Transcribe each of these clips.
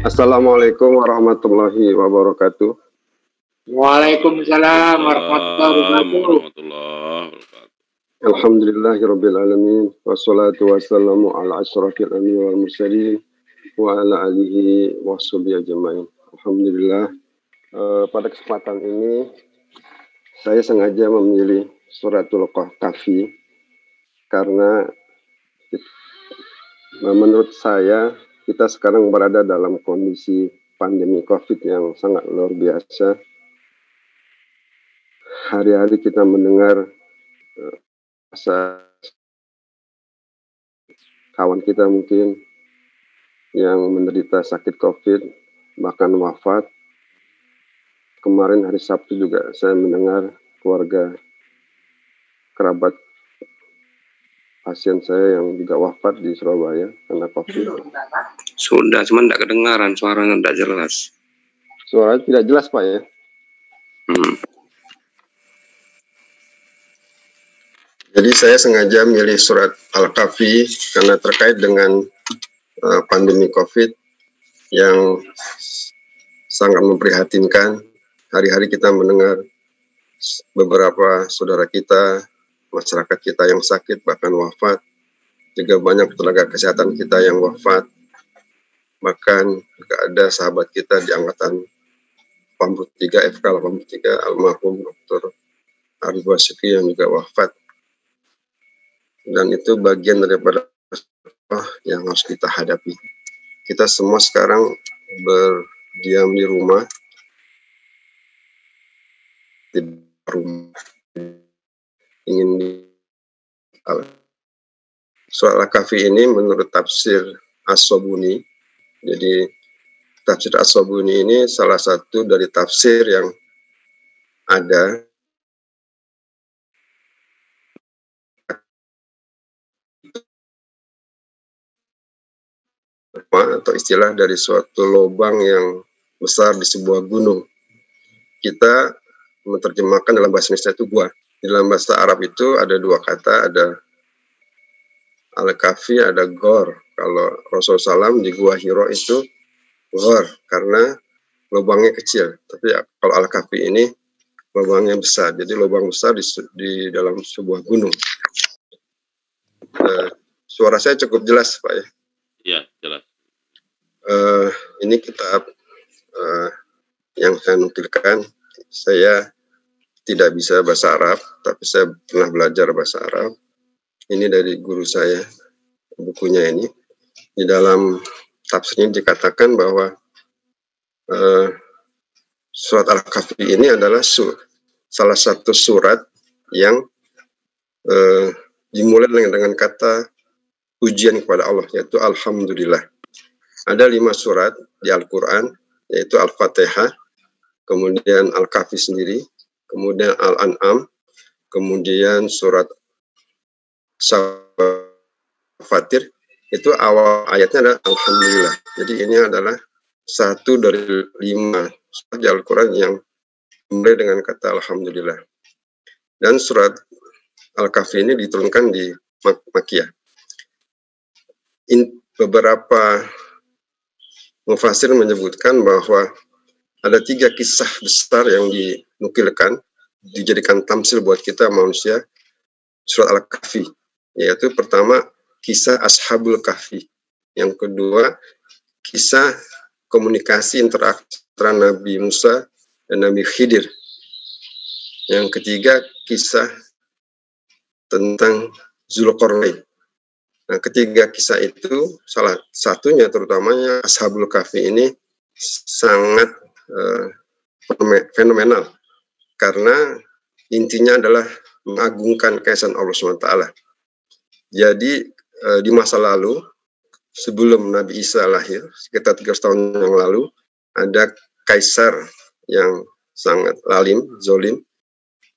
Assalamualaikum warahmatullahi wabarakatuh. Waalaikumsalam warahmatullahi wabarakatuh. Alhamdulillahirabbil alamin wassalatu wassalamu ala asyrafil anbiya'i wal mursalin wa ala alihi washabihi ajmain. Alhamdulillah, pada kesempatan ini saya sengaja memilih suratul Kahfi karena menurut saya kita sekarang berada dalam kondisi pandemi COVID yang sangat luar biasa. Hari-hari kita mendengar kawan kita mungkin yang menderita sakit COVID, bahkan wafat. Kemarin hari Sabtu juga saya mendengar keluarga kerabat pasien saya yang juga wafat di Surabaya karena COVID. Sudah, cuman tidak kedengaran, suaranya tidak jelas. Suaranya tidak jelas, Pak, ya? Jadi saya sengaja milih surat Al-Kahfi karena terkait dengan pandemi COVID yang sangat memprihatinkan. Hari-hari kita mendengar beberapa saudara kita, masyarakat kita yang sakit bahkan wafat. Juga banyak tenaga kesehatan kita yang wafat. Bahkan juga ada sahabat kita di angkatan 83, FK 83, almarhum Dr. Arif Wasyiki yang juga wafat. Dan itu bagian daripada yang harus kita hadapi. Kita semua sekarang berdiam di rumah. Surat Al-Kahfi ini menurut tafsir As-Sobuni. Jadi tafsir As-Sobuni ini salah satu dari tafsir yang ada atau istilah dari suatu lubang yang besar di sebuah gunung. Kita menerjemahkan dalam bahasa Indonesia itu gua. Di dalam bahasa Arab itu ada dua kata, ada Al-Kahfi, ada Gor. Kalau Rasulullah SAW di Gua Hiro itu Gor, karena lubangnya kecil. Tapi kalau Al-Kahfi ini lubangnya besar. Jadi lubang besar di dalam sebuah gunung. Suara saya cukup jelas, Pak, ya? Iya, jelas. Ini kitab yang saya nukilkan. Saya tidak bisa bahasa Arab, tapi saya pernah belajar bahasa Arab. Ini dari guru saya, bukunya ini. Di dalam tafsirnya dikatakan bahwa surat Al-Kahfi ini adalah salah satu surat yang dimulai dengan kata pujian kepada Allah, yaitu Alhamdulillah. Ada 5 surat di Al-Quran, yaitu Al-Fatihah, kemudian Al-Kahfi sendiri, kemudian Al-An'am, kemudian surat Fatir, itu awal ayatnya adalah Alhamdulillah. Jadi ini adalah satu dari 5 surat di Al-Quran yang mulai dengan kata Alhamdulillah. Dan surat Al-Kahfi ini diturunkan di Makkiyah. Beberapa mufasir menyebutkan bahwa ada 3 kisah besar yang dinukilkan, dijadikan tamsil buat kita manusia, surat Al-Kahfi. Yaitu pertama, kisah Ashabul Kahfi. Yang kedua, kisah komunikasi interaksi antara Nabi Musa dan Nabi Khidir. Yang ketiga, kisah tentang Zulkarnain. Nah, ketiga kisah itu, salah satunya terutamanya Ashabul Kahfi ini sangat fenomenal. Karena intinya adalah mengagungkan keesaan Allah SWT. Jadi di masa lalu, sebelum Nabi Isa lahir, sekitar 300 tahun yang lalu, ada kaisar yang sangat lalim, zolim.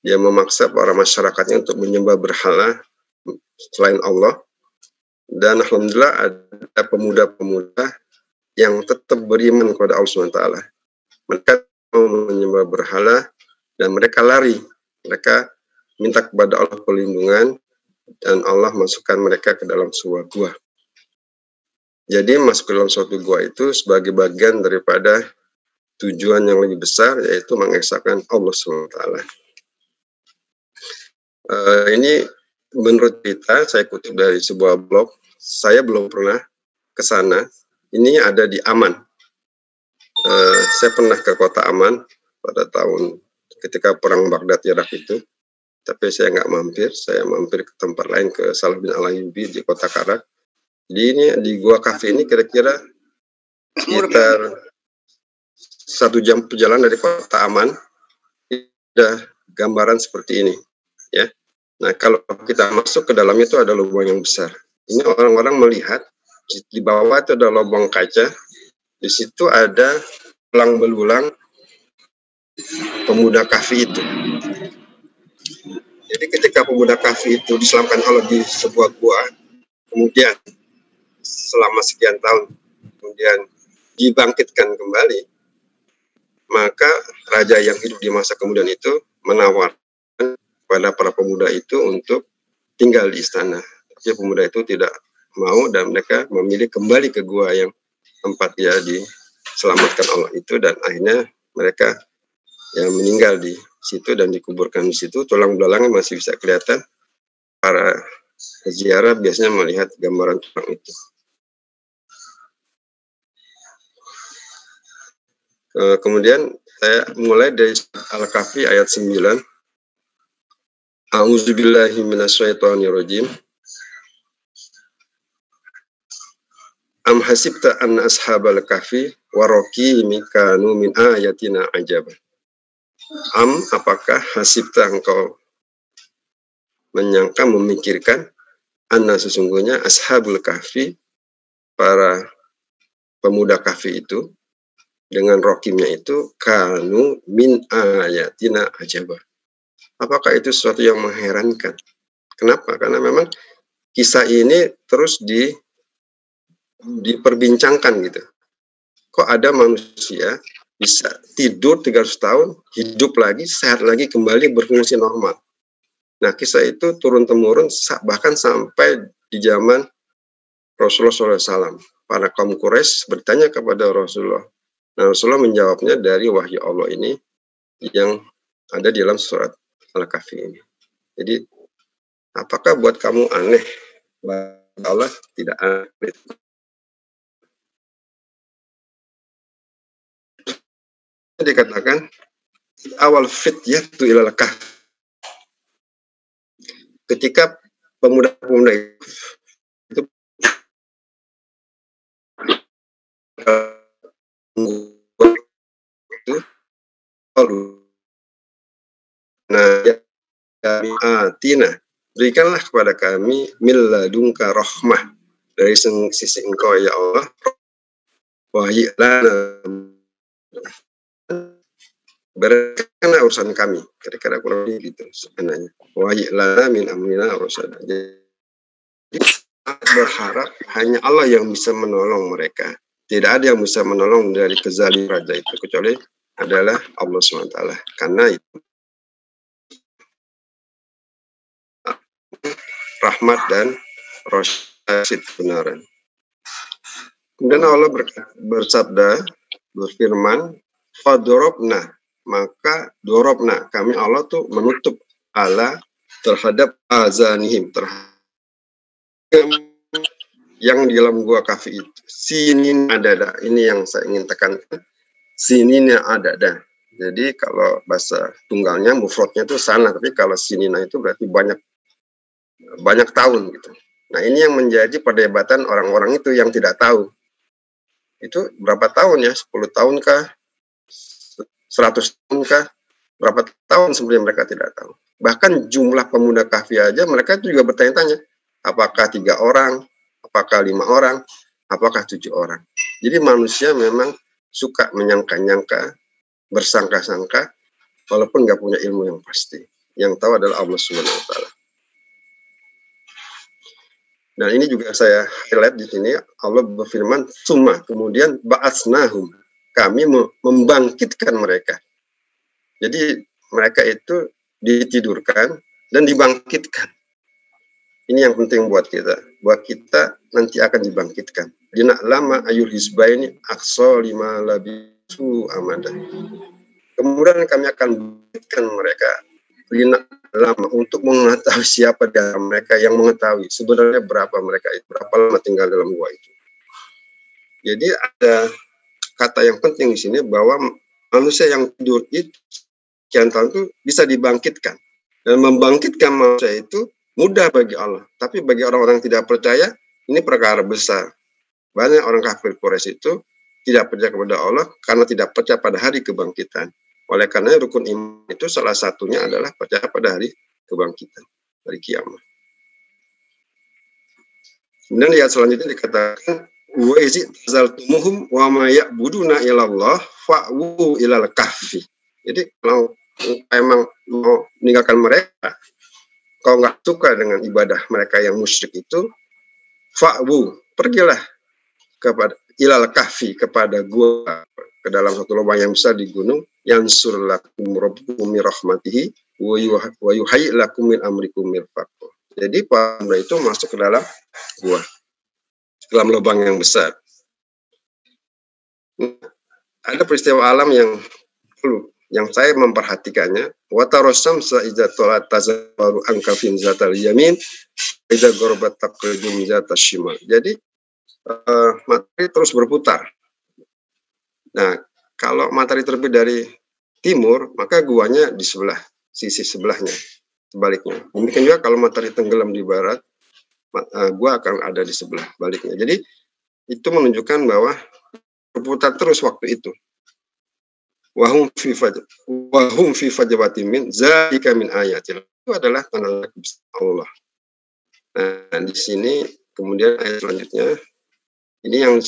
Dia memaksa para masyarakatnya untuk menyembah berhala selain Allah. Dan alhamdulillah ada pemuda-pemuda yang tetap beriman kepada Allah SWT. Mereka mau menyembah berhala dan mereka lari. Mereka minta kepada Allah perlindungan dan Allah masukkan mereka ke dalam sebuah gua. Jadi masuk ke dalam suatu gua itu sebagai bagian daripada tujuan yang lebih besar, yaitu mengesahkan Allah SWT. Ini menurut kita, saya kutip dari sebuah blog, saya belum pernah ke sana. Ini ada di Aman. Saya pernah ke kota Aman pada tahun ketika perang Baghdad Irak itu, tapi saya nggak mampir. Saya mampir ke tempat lain, ke Salah bin Al-Ayyubi di kota Karak. Jadi ini di Gua Kafe ini kira-kira sekitar 1 jam perjalanan dari kota Aman. Ada gambaran seperti ini, ya. Nah, kalau kita masuk ke dalam itu ada lubang yang besar. Ini orang-orang melihat di bawah itu ada lubang kaca. Di situ ada tulang belulang pemuda Kahfi itu. Jadi ketika pemuda Kahfi itu diselamatkan Allah di sebuah gua, kemudian selama sekian tahun kemudian dibangkitkan kembali, maka raja yang hidup di masa kemudian itu menawarkan kepada para pemuda itu untuk tinggal di istana. Tapi pemuda itu tidak mau dan mereka memilih kembali ke gua yang tempat dia diselamatkan Allah itu, dan akhirnya mereka yang meninggal di situ dan dikuburkan di situ. Tulang belakangnya masih bisa kelihatan. Para ziarah biasanya melihat gambaran tulang itu. Kemudian saya mulai dari Al-Kahfi ayat 9. A'udzubillahi minasyaitonirrajim. Am hasibta anna ashabal kahfi wa raqimi kanu min ayatina ajaba. Am, apakah hasibta engkau menyangka, memikirkan, anna sesungguhnya ashabul kahfi, para pemuda kahfi itu, dengan rokimnya itu, kanu min ayatina ajaba. Apakah itu sesuatu yang mengherankan? Kenapa? Karena memang kisah ini terus diperbincangkan gitu. Kok ada manusia bisa tidur 300 tahun, hidup lagi, sehat lagi, kembali berfungsi normal. Nah, kisah itu turun-temurun bahkan sampai di zaman Rasulullah SAW. Para kaum Quraisy bertanya kepada Rasulullah. Nah, Rasulullah menjawabnya dari wahyu Allah ini yang ada di dalam surat Al-Kahfi ini. Jadi, apakah buat kamu aneh? Allah tidak aneh. Dikatakan awal fityatu ilal kahfi. Ketika pemuda-pemuda itu nah, kami atina, berikanlah kepada kami milladunka rahmah, dari sisi engkau ya Allah, wahyilana, berikanlah urusan kami, kira-kira kurang lebih gitu sebenarnya, wahyilana min amrina urusan. Jadi berharap hanya Allah yang bisa menolong mereka. Tidak ada yang bisa menolong dari kezalim raja itu kecuali adalah Allah SWT. Karena itu rahmat dan rasyid kebenaran. Kemudian Allah bersabda, berfirman, fadorobna, maka dorobna, kami Allah tuh menutup ala terhadap azanihim, terhadap yang di dalam gua kahfi itu. Sinin adada, ini yang saya ingin tekankan. Sininnya adada. Jadi kalau bahasa tunggalnya, mufradnya itu sana, tapi kalau sinina itu berarti banyak tahun gitu. Nah, ini yang menjadi perdebatan orang-orang itu yang tidak tahu. Itu berapa tahun ya? 10 tahun kah? 100 tahun kah? Berapa tahun sebenarnya mereka tidak tahu. Bahkan jumlah pemuda kahfi aja mereka juga bertanya-tanya, apakah 3 orang, apakah 5 orang, apakah 7 orang. Jadi manusia memang suka menyangka-nyangka, bersangka-sangka, walaupun nggak punya ilmu yang pasti. Yang tahu adalah Allah SWT. Dan ini juga saya highlight di sini, Allah berfirman, summa, kemudian ba'atsnahum, kami membangkitkan mereka. Jadi mereka itu ditidurkan dan dibangkitkan. Ini yang penting buat kita. Buat kita nanti akan dibangkitkan. lina'lama ayul hizbaini aqsa lima labisu amadah. Kemudian kami akan berikan mereka lina'lama untuk mengetahui siapa dari mereka yang mengetahui sebenarnya berapa mereka itu, berapa lama tinggal dalam gua itu. Jadi ada kata yang penting di sini bahwa manusia yang tidur itu sekian tahun itu bisa dibangkitkan. Dan membangkitkan manusia itu mudah bagi Allah. Tapi bagi orang-orang yang tidak percaya, ini perkara besar. Banyak orang kafir Quraisy itu tidak percaya kepada Allah karena tidak percaya pada hari kebangkitan. Oleh karena rukun iman itu salah satunya adalah percaya pada hari kebangkitan, hari kiamat. Kemudian ayat selanjutnya dikatakan wa izi tazaltumuhum wa ma ya'buduna ilallah fa'wu ilal kahfi. Jadi kalau emang mau meninggalkan mereka, kalau nggak suka dengan ibadah mereka yang musyrik itu, fa'wu, pergilah kepada ilal kahfi, kepada gua, ke dalam satu lubang yang besar di gunung, yansur lakum rabbukum min rahmatihi wa yuhayyi lakum min amrikum mirfaqah. Jadi para hamba itu masuk ke dalam gua, dalam lubang yang besar. Ada peristiwa alam yang perlu, yang saya memperhatikannya, watarosam sa'idzatola tazawaru angkafin zatal yamin idza gharabat taqridum zatal shimal. Jadi matahari terus berputar. Nah, kalau matahari terbit dari timur, maka guanya di sebelah, sisi sebelahnya, sebaliknya. Demikian juga kalau matahari tenggelam di barat, gua akan ada di sebelah baliknya. Jadi itu menunjukkan bahwa berputar terus waktu itu. Wahum fi fajwatin min zalika min ayatil. Itu adalah tanda Allah. Nah, di sini kemudian ayat selanjutnya ini yang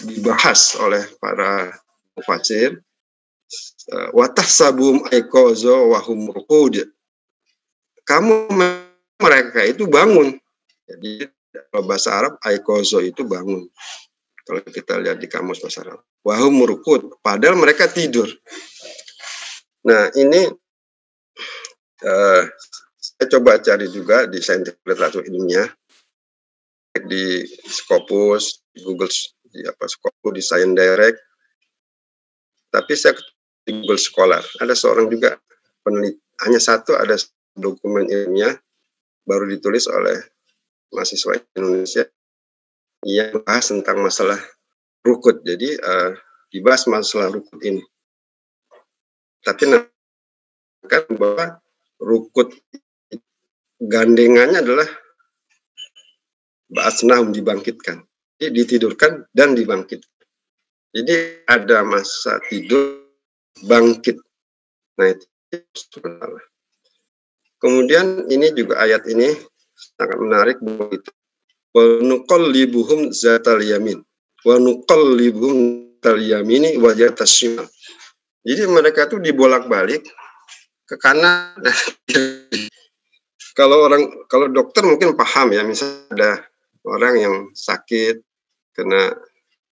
dibahas oleh para mufassir, wa tahsabum aiqaza wa hum ruqud. Kamu mereka itu bangun. Jadi kalau bahasa Arab aiqaza itu bangun. Kalau kita lihat di kamus bahasa Arab, wa hum ruqud, padahal mereka tidur. Nah, ini saya coba cari juga di saintifik literatur ilmiah, di Scopus, di Google, di Scopus, di Science Direct. Tapi saya di Google Scholar, ada seorang juga peneliti, hanya satu, ada dokumen ilmiah baru ditulis oleh mahasiswa Indonesia yang bahas tentang masalah rukut. Jadi dibahas masalah rukut ini. Tapi kan bahwa rukut gandengannya adalah ba'atsnahum, dibangkitkan. Jadi ditidurkan dan dibangkitkan. Jadi ada masa tidur, bangkit. Nah, itu sebenarnya. Kemudian ini juga ayat ini sangat menarik begitu. Wa nuqallibuhum zatal yamin. Wa nuqallibuhum zatal yamini wa zatas shimal. Jadi mereka itu dibolak-balik ke kanan. Kalau dokter mungkin paham ya, misalnya ada orang yang sakit kena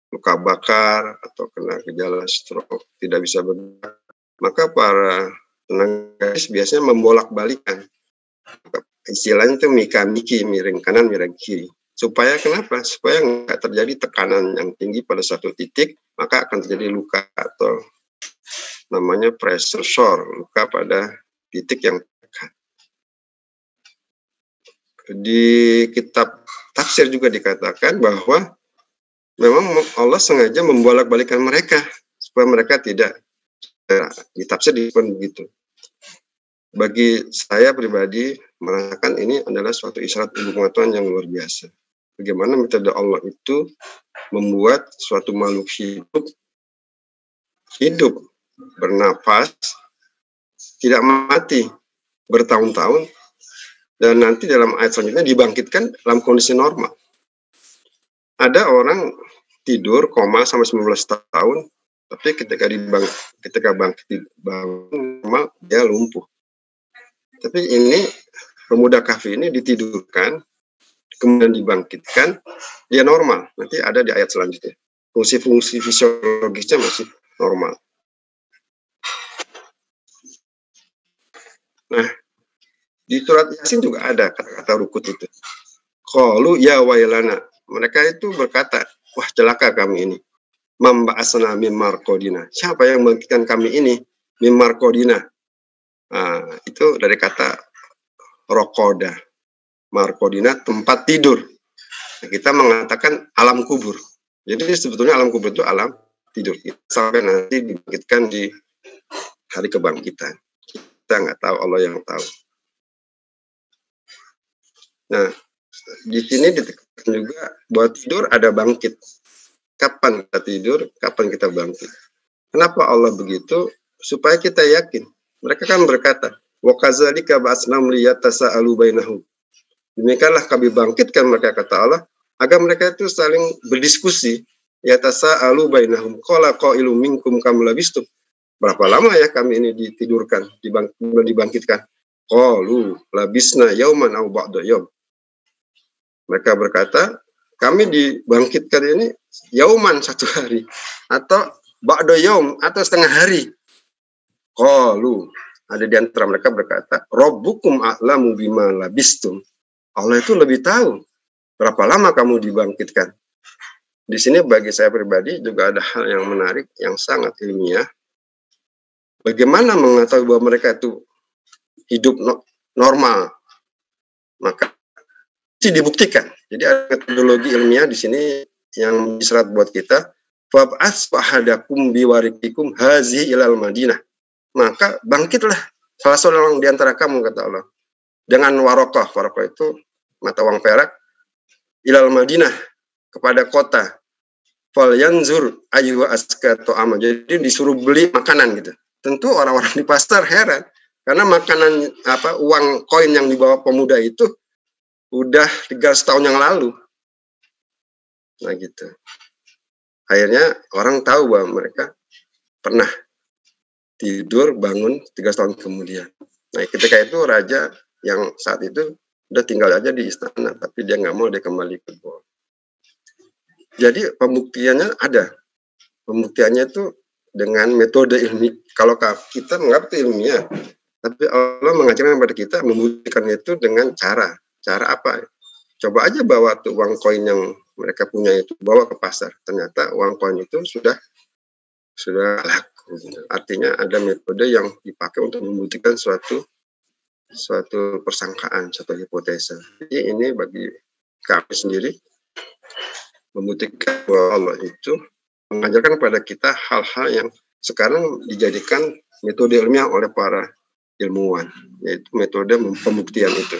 luka bakar atau kena gejala stroke, tidak bisa bergerak, maka para tenaga medis biasanya membolak-balikan. Istilahnya itu mika-miki, miring kanan, miring kiri. Supaya kenapa? Supaya nggak terjadi tekanan yang tinggi pada satu titik, maka akan terjadi luka atau namanya pressure sore, luka pada titik yang dekat. Di kitab tafsir juga dikatakan bahwa memang Allah sengaja membolak-balikan mereka supaya mereka tidak ditafsir begitu. Bagi saya pribadi merasakan ini adalah suatu isyarat ilmu pengetahuan yang luar biasa. Bagaimana metode Allah itu membuat suatu makhluk hidup, bernafas, tidak mati bertahun-tahun, dan nanti dalam ayat selanjutnya dibangkitkan dalam kondisi normal. Ada orang tidur koma sampai 19 tahun, tapi ketika bangkit bangun normal dia lumpuh. Tapi ini pemuda kafir ini ditidurkan, kemudian dibangkitkan, dia normal. Nanti ada di ayat selanjutnya. Fungsi-fungsi fisiologisnya masih normal. Nah, di surat Yasin juga ada kata-kata rukut itu. Qalu ya wailana. Mereka itu berkata, wah celaka kami ini. Mamba'asna mim marqadina. Siapa yang membangkitkan kami ini? Mim marqadina. Nah, itu dari kata rokoda. Marqadina tempat tidur. Nah, kita mengatakan alam kubur. Jadi sebetulnya alam kubur itu alam tidur. Sampai nanti dibangkitkan di hari kebangkitan. Kita nggak tahu, Allah yang tahu. Nah, di sini ditekankan juga bahwa tidur ada bangkit. Kapan kita tidur, kapan kita bangkit. Kenapa Allah begitu? Supaya kita yakin. Mereka kan berkata, wa kadzalika ba'atsnahum liyatasaalu bainahum. Demikianlah kami bangkitkan mereka, kata Allah, agar mereka itu saling berdiskusi. Yatasaalu bainahum qala qailum minkum kam labistum. Berapa lama ya kami ini ditidurkan, dibangkitkan? Qalu labisna yauman aw ba'da yaum. Mereka berkata, kami dibangkitkan ini yauman, satu hari, atau ba'da yaum, atau setengah hari. Qalu, ada di antara mereka berkata, Rabbukum a'lamu bima labistum. Allah itu lebih tahu berapa lama kamu dibangkitkan. Di sini bagi saya pribadi juga ada hal yang menarik, yang sangat ilmiah. Bagaimana mengetahui bahwa mereka itu hidup normal? Maka dibuktikan. Jadi ada metodologi ilmiah di sini yang diserat buat kita. Fab'as fahadakum biwarikikum hazihi ilal Madinah. Maka bangkitlah salah seorang di antara kamu, kata Allah, dengan warokah. Warokah itu mata uang perak. Ilal Madinah, kepada kota. Fal yanzur ayyuha azka ta'ama. Jadi disuruh beli makanan gitu. Tentu orang-orang di pasar heran karena makanan uang koin yang dibawa pemuda itu udah 300 tahun yang lalu. Nah gitu. Akhirnya orang tahu bahwa mereka pernah tidur bangun 300 tahun kemudian. Nah ketika itu raja yang saat itu udah tinggal aja di istana, tapi dia nggak mau, dia kembali ke Goa. Jadi pembuktiannya ada. Pembuktiannya itu dengan metode ilmiah. Kalau kita menganggap itu ilmiah, tapi Allah mengajarkan kepada kita membuktikan itu dengan cara. Cara apa? Coba aja bawa tuh uang koin yang mereka punya itu, bawa ke pasar. Ternyata uang koin itu sudah laku. Artinya ada metode yang dipakai untuk membuktikan suatu persangkaan, suatu hipotesa. Jadi ini bagi kami sendiri membuktikan bahwa Allah itu mengajarkan kepada kita hal-hal yang sekarang dijadikan metode ilmiah oleh para ilmuwan, yaitu metode pembuktian itu.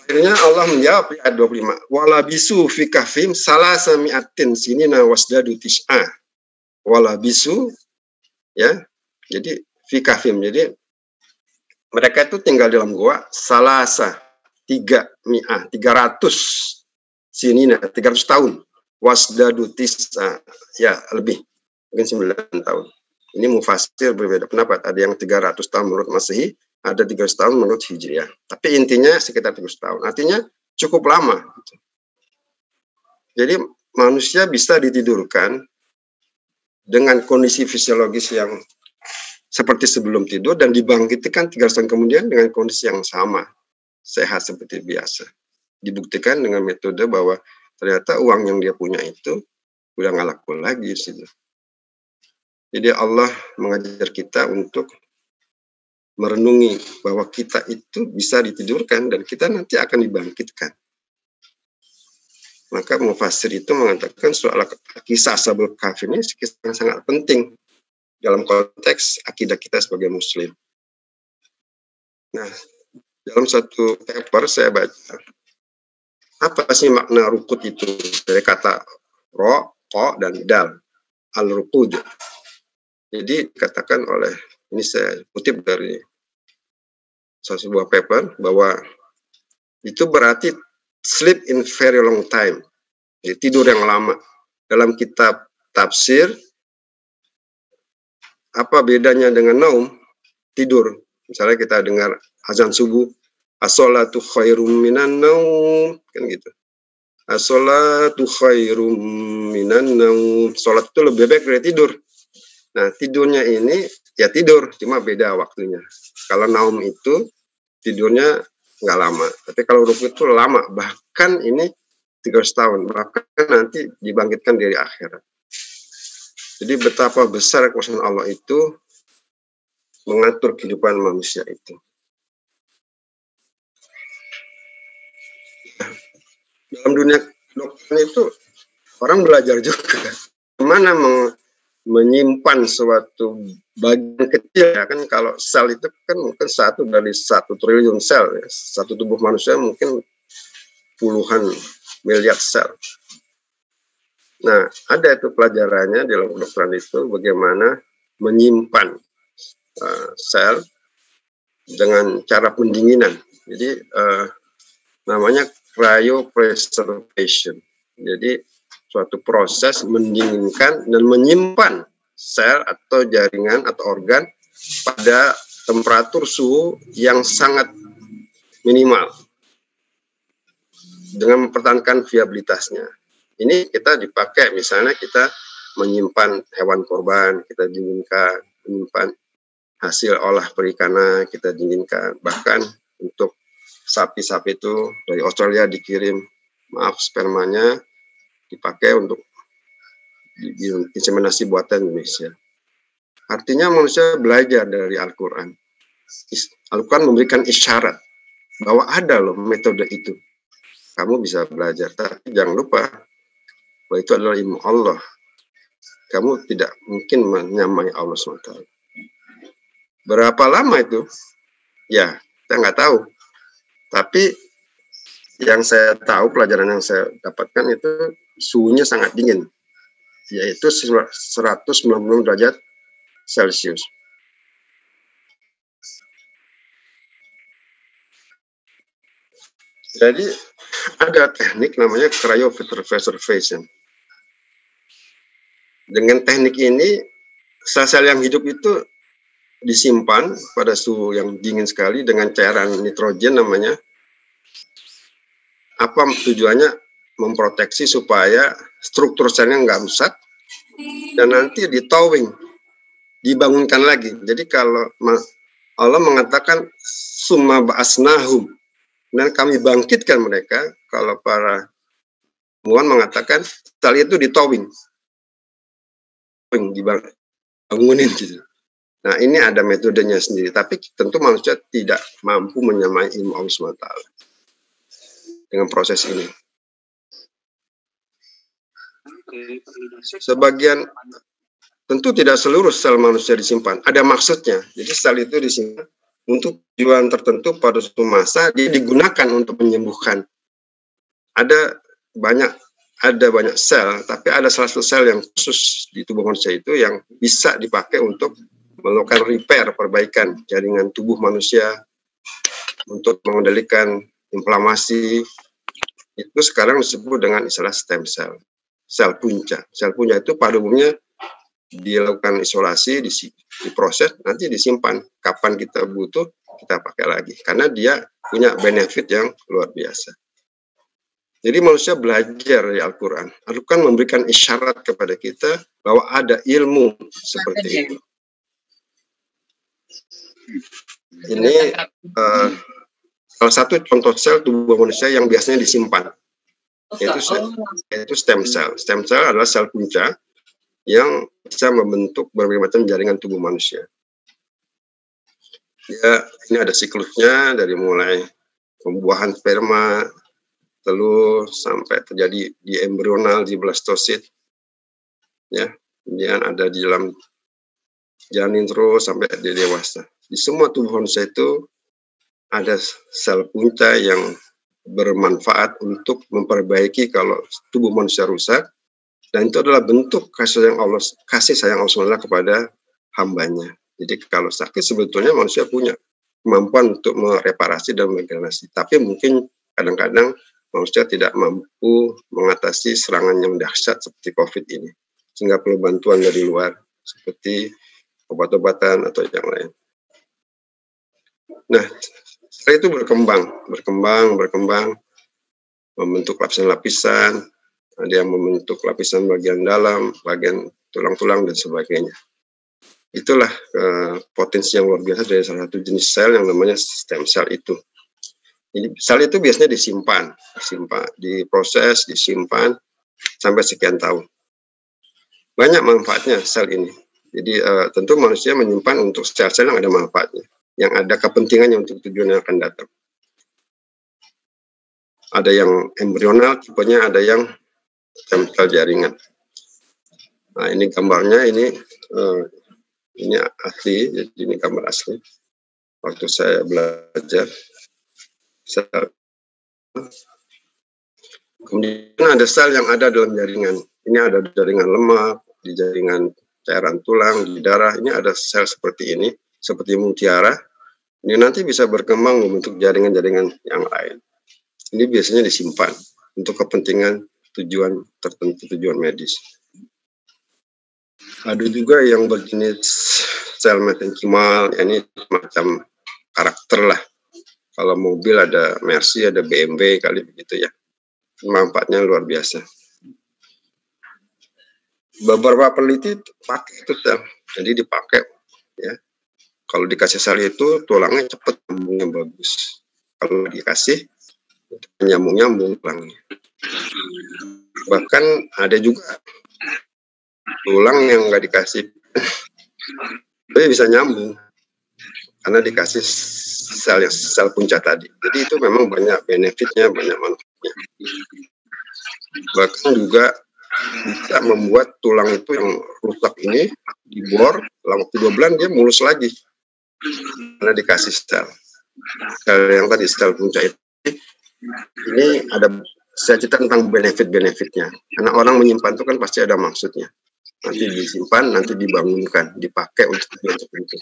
Akhirnya Allah menjawab di ayat 25, walabisu fi kahfim salasa mi'atin sinina wasdadu tis'a. Walabisu, ya, jadi fi kahfim, jadi mereka itu tinggal dalam gua salasa 300 sinina, 300 tahun. Wasdadu tis'a, ya lebih, mungkin 9 tahun. Ini mufasir berbeda pendapat, ada yang 300 tahun menurut Masehi, ada 300 tahun menurut Hijriah. Tapi intinya sekitar 300 tahun. Artinya cukup lama. Jadi manusia bisa ditidurkan dengan kondisi fisiologis yang seperti sebelum tidur dan dibangkitkan 300 tahun kemudian dengan kondisi yang sama, sehat seperti biasa. Dibuktikan dengan metode bahwa ternyata uang yang dia punya itu udah nggak laku lagi. Jadi Allah mengajar kita untuk merenungi bahwa kita itu bisa ditidurkan dan kita nanti akan dibangkitkan. Maka mufasir itu mengatakan soal kisah Ashabul Kahfi ini kisah yang sangat penting dalam konteks akidah kita sebagai Muslim. Nah, dalam satu paper saya baca, apa sih makna rukut itu? Dari kata ro, ko, dan dal, al-rukud. Jadi dikatakan oleh, ini saya kutip dari sebuah paper, bahwa itu berarti sleep in very long time, jadi tidur yang lama. Dalam kitab tafsir, apa bedanya dengan naum? Tidur. Misalnya kita dengar azan subuh, as-sholatu khairum minan naum, kan gitu. As-sholatu khairum minan naum. Sholat itu lebih baik dari tidur. Nah, tidurnya ini ya tidur, cuma beda waktunya. Kalau naum itu tidurnya nggak lama, tapi kalau rukuk itu lama. Bahkan ini 300 tahun, bahkan nanti dibangkitkan dari akhirat. Jadi betapa besar kuasa Allah itu mengatur kehidupan manusia itu. Dalam dunia kedokteran itu orang belajar juga bagaimana menyimpan suatu bagian kecil, ya kan. Kalau sel itu kan mungkin 1 dari 1 triliun sel, ya. Satu tubuh manusia mungkin puluhan miliar sel. Nah, ada itu pelajarannya di dalam kedokteran itu bagaimana menyimpan sel dengan cara pendinginan. Jadi namanya cryopreservation. Jadi suatu proses mendinginkan dan menyimpan sel atau jaringan atau organ pada temperatur suhu yang sangat minimal dengan mempertahankan viabilitasnya. Ini kita dipakai, misalnya kita menyimpan hewan korban, kita dinginkan, menyimpan hasil olah perikanan, kita dinginkan. Bahkan untuk sapi-sapi itu dari Australia dikirim, spermanya dipakai untuk inseminasi buatan Indonesia. Artinya manusia belajar dari Al-Quran. Al-Quran memberikan isyarat bahwa ada loh metode itu. Kamu bisa belajar, tapi jangan lupa bahwa itu adalah ilmu Allah. Kamu tidak mungkin menyamai Allah SWT. Berapa lama itu? Ya, kita nggak tahu. Tapi yang saya tahu, pelajaran yang saya dapatkan itu suhunya sangat dingin, yaitu 190 derajat Celcius. Jadi ada teknik namanya cryopreservation. Dengan teknik ini, sel-sel yang hidup itu disimpan pada suhu yang dingin sekali dengan cairan nitrogen namanya. Apa tujuannya? Memproteksi supaya struktur selnya nggak rusak dan nanti ditowing, dibangunkan lagi. Jadi kalau Allah mengatakan summa ba'asnahum, dan kami bangkitkan mereka, kalau para ilmuwan mengatakan sel itu ditowing, dibangunin gitu. Nah, ini ada metodenya sendiri, tapi tentu manusia tidak mampu menyamai ilmu Allah SWT dengan proses ini. Sebagian, tentu tidak seluruh sel manusia disimpan, ada maksudnya. Jadi sel itu disimpan untuk tujuan tertentu pada suatu masa, dia digunakan untuk menyembuhkan. Ada banyak sel, tapi ada salah satu sel yang khusus di tubuh manusia itu yang bisa dipakai untuk melakukan repair, perbaikan jaringan tubuh manusia, untuk mengendalikan inflamasi. Itu sekarang disebut dengan istilah stem cell. Sel punca. Sel punca itu pada umumnya dilakukan isolasi, diproses, nanti disimpan. Kapan kita butuh, kita pakai lagi. Karena dia punya benefit yang luar biasa. Jadi manusia belajar dari Al-Quran. Al-Quran memberikan isyarat kepada kita bahwa ada ilmu seperti itu. Ini salah satu contoh sel tubuh manusia yang biasanya disimpan. Yaitu stem cell. Stem cell adalah sel punca yang bisa membentuk berbagai macam jaringan tubuh manusia. Ya, ini ada siklusnya dari mulai pembuahan sperma, telur, sampai terjadi di embrional, di blastosit. Ya, kemudian ada di dalam janin terus sampai di dewasa. Di semua tubuh manusia itu ada sel punca yang bermanfaat untuk memperbaiki kalau tubuh manusia rusak, dan itu adalah bentuk kasih sayang Allah SWT kepada hambanya. Jadi kalau sakit sebetulnya manusia punya kemampuan untuk mereparasi dan meregenerasi, tapi mungkin kadang-kadang manusia tidak mampu mengatasi serangan yang dahsyat seperti COVID ini, sehingga perlu bantuan dari luar seperti obat-obatan atau yang lain. Nah, setelah itu berkembang, membentuk lapisan-lapisan, ada yang membentuk lapisan bagian dalam, bagian tulang-tulang, dan sebagainya. Itulah potensi yang luar biasa dari salah satu jenis sel yang namanya stem cell itu. Ini sel itu biasanya disimpan, diproses, disimpan sampai sekian tahun. Banyak manfaatnya sel ini. Jadi tentu manusia menyimpan untuk sel-sel yang ada manfaatnya, yang ada kepentingannya untuk tujuan yang akan datang. Ada yang embrional, tipenya ada yang sel jaringan. Nah, ini gambarnya, ini asli, jadi ini gambar asli. Waktu saya belajar, kemudian ada sel yang ada dalam jaringan. Ini ada jaringan lemak, di jaringan cairan tulang, di darah. Ini ada sel seperti ini, seperti mutiara. Ini nanti bisa berkembang membentuk jaringan-jaringan yang lain. Ini biasanya disimpan untuk kepentingan tujuan tertentu, tujuan medis. Ada juga yang berjenis sel mesenkimal, ini semacam karakter lah. Kalau mobil ada Mercy, ada BMW kali begitu ya. Manfaatnya luar biasa. Beberapa peneliti pakai itu sel, jadi dipakai ya. Kalau dikasih sel itu tulangnya cepat nyambungnya bagus. Kalau dikasih nyambung tulangnya. Bahkan ada juga tulang yang nggak dikasih, tapi bisa nyambung karena dikasih sel punca tadi. Jadi itu memang banyak benefitnya, banyak manfaatnya. Bahkan juga bisa membuat tulang itu yang rusak ini dibor, dalam waktu 2 bulan dia mulus lagi karena dikasih sel yang tadi, sel punca itu. Ini ada, saya cerita tentang benefit-benefitnya. Karena orang menyimpan itu kan pasti ada maksudnya. Nanti disimpan, nanti dibangunkan, dipakai untuk tujuan tertentu.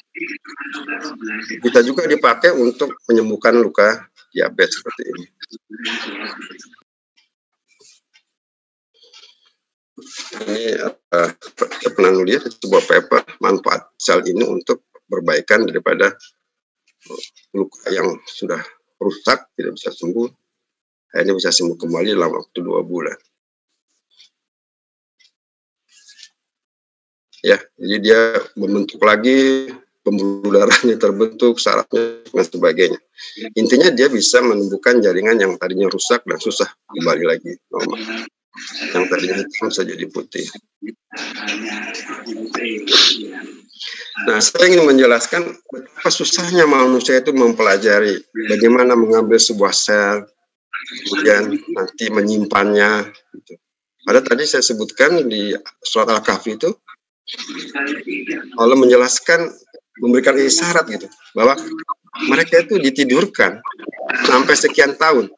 Bisa juga dipakai untuk menyembuhkan luka diabetes seperti ini. Ini saya pernah nulis sebuah paper manfaat sel ini untuk perbaikan daripada luka yang sudah rusak, tidak bisa sembuh. Akhirnya bisa sembuh kembali dalam waktu 2 bulan. Ya, jadi dia membentuk lagi, pembuluh darahnya terbentuk, sarafnya dan sebagainya. Intinya dia bisa menumbuhkan jaringan yang tadinya rusak dan susah kembali lagi normal. Yang tadinya hitam bisa jadi putih. Nah, saya ingin menjelaskan betapa susahnya manusia itu mempelajari bagaimana mengambil sebuah sel, kemudian nanti menyimpannya. Gitu. Ada tadi saya sebutkan di surat Al-Kahfi itu, Allah menjelaskan, memberikan isyarat gitu, bahwa mereka itu ditidurkan sampai sekian tahun.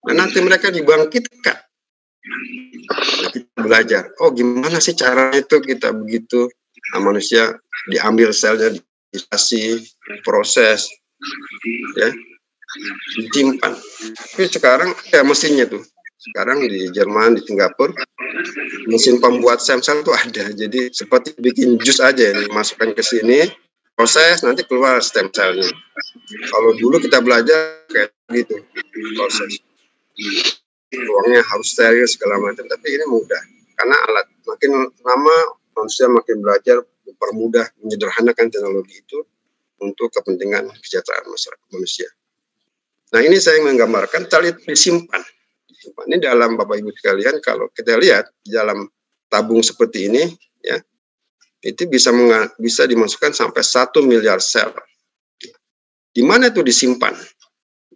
Nah, nanti mereka dibangkitkan. Nah, kita belajar, oh gimana sih cara itu kita begitu. Nah, manusia diambil selnya, dikasih proses, ya, disimpan. Tapi sekarang ya mesinnya tuh. Sekarang di Jerman, di Singapura, mesin pembuat stem-sel itu ada. Jadi seperti bikin jus aja, ini masukkan ke sini, proses, nanti keluar stem cellnya. Kalau dulu kita belajar kayak gitu, proses. Ruangnya harus steril segala macam, tapi ini mudah. Karena alat, makin lama manusia makin belajar, mempermudah, menyederhanakan teknologi itu untuk kepentingan kesejahteraan masyarakat manusia. Nah, ini saya menggambarkan sel itu disimpan. Ini dalam Bapak Ibu sekalian, kalau kita lihat di dalam tabung seperti ini, ya, itu bisa dimasukkan sampai 1 miliar sel. Di mana itu disimpan?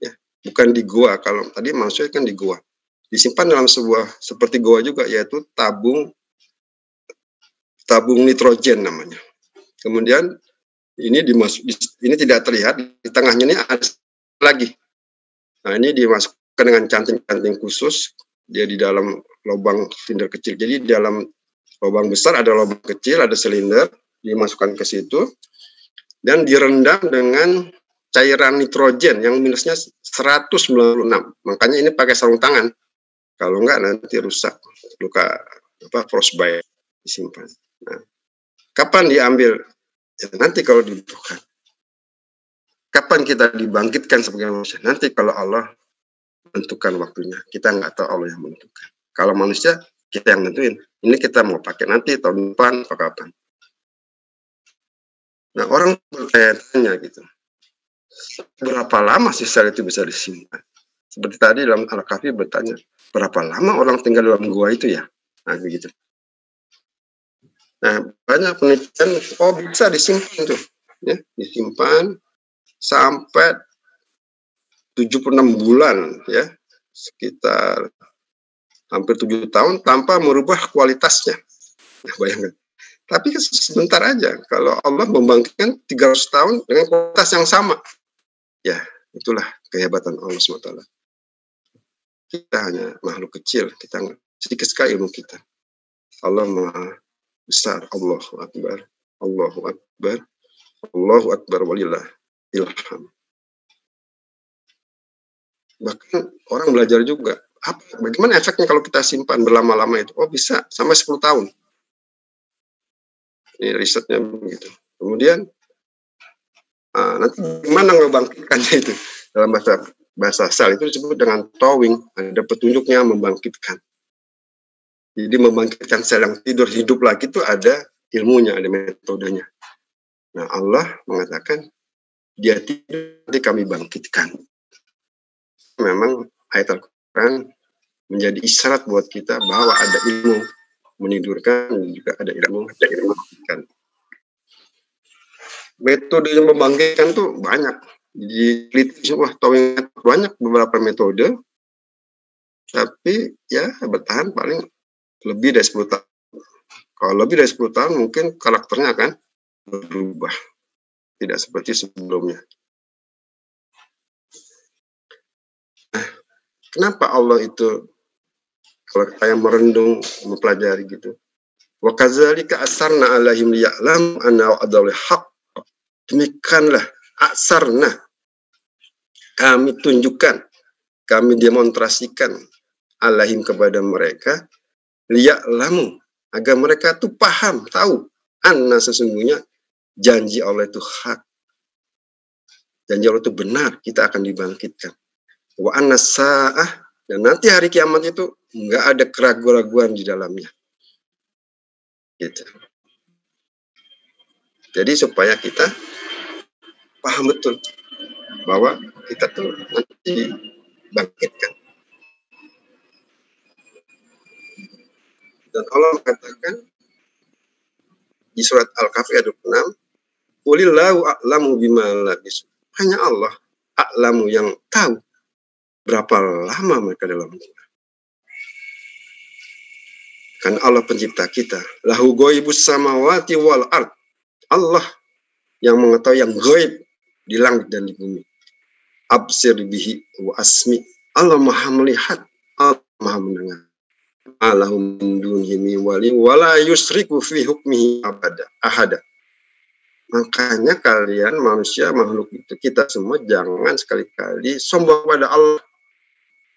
Ya, bukan di gua. Kalau tadi manusia kan di gua. Disimpan dalam sebuah seperti gua juga, yaitu tabung nitrogen namanya. Kemudian ini ini tidak terlihat, di tengahnya ini ada lagi. Nah, ini dimasukkan dengan canting-canting khusus, dia di dalam lubang silinder kecil. Jadi di dalam lubang besar ada lubang kecil, ada silinder, dimasukkan ke situ, dan direndam dengan cairan nitrogen yang minusnya 196. Makanya ini pakai sarung tangan. Kalau enggak nanti rusak, luka frostbite, disimpan. Nah, kapan diambil? Ya, nanti kalau dibutuhkan. Kapan kita dibangkitkan sebagai manusia? Nanti kalau Allah menentukan waktunya. Kita nggak tahu, Allah yang menentukan. Kalau manusia, kita yang nentuin. Ini kita mau pakai nanti, tahun depan, atau kapan. Nah, orang bertanya-tanya gitu. Berapa lama sih sel itu bisa disimpan? Seperti tadi dalam Al-Kahfi bertanya, berapa lama orang tinggal dalam gua itu ya? Nah, begitu. Nah, banyak penelitian, bisa disimpan tuh. Ya, disimpan sampai 76 bulan, ya, sekitar hampir 7 tahun tanpa merubah kualitasnya. Nah, bayangkan. Tapi sebentar aja, kalau Allah membangkitkan 300 tahun dengan kualitas yang sama. Ya, itulah kehebatan Allah SWT. Kita hanya makhluk kecil, kita sedikit sekali ilmu kita. Allah Maha besar, Allahu Akbar, Allahu Akbar, Allahu Akbar, walillah ilham. Bahkan orang belajar juga, bagaimana efeknya kalau kita simpan berlama-lama itu? Oh, bisa sampai 10 tahun. Ini risetnya begitu. Kemudian nanti gimana ngebangkitkannya itu? Dalam bahasa sel itu disebut dengan towing, ada petunjuknya membangkitkan. Jadi membangkitkan sel yang tidur hidup lagi itu ada ilmunya, ada metodenya. Nah, Allah mengatakan dia tidur, nanti kami bangkitkan. Memang ayat Al-Quran menjadi isyarat buat kita bahwa ada ilmu menidurkan dan juga ada ilmu membangkitkan. Metode yang membangkitkan tuh banyak. Di semua banyak beberapa metode, tapi ya bertahan paling lebih dari 10 tahun. Kalau lebih dari 10 tahun mungkin karakternya akan berubah, tidak seperti sebelumnya. Nah, kenapa Allah itu, kalau saya merendung, mempelajari gitu, wa kadzalika asarna alaihim liya'lam anna wa'dal haqq, demikianlah asarna, kami tunjukkan, kami demonstrasikan alaihim kepada mereka, liya'lamu, agar mereka tuh paham, tahu, anna sesungguhnya janji Allah itu hak, janji Allah itu benar, kita akan dibangkitkan. Wa anna sa'ah, dan nanti hari kiamat itu nggak ada keraguan-raguan di dalamnya. Gitu. Jadi supaya kita paham betul bahwa kita tuh nanti bangkitkan. Dan Allah mengatakan di surat Al-Kahfi ayat 26, qulillahu a'lamu bima labis. Hanya Allah a'lamu yang tahu berapa lama mereka dalam gua. Kan Allah pencipta kita. Lahu ghaibus samawati wal ard. Allah yang mengetahui yang gaib di langit dan di bumi. Absir bihi wa asmi. Allah Maha melihat, Allah Maha mendengar. Allahum min dunihi wali wala yusriku fi hukmihi ahada. Makanya kalian manusia, makhluk itu, kita semua jangan sekali-kali sombong pada Allah.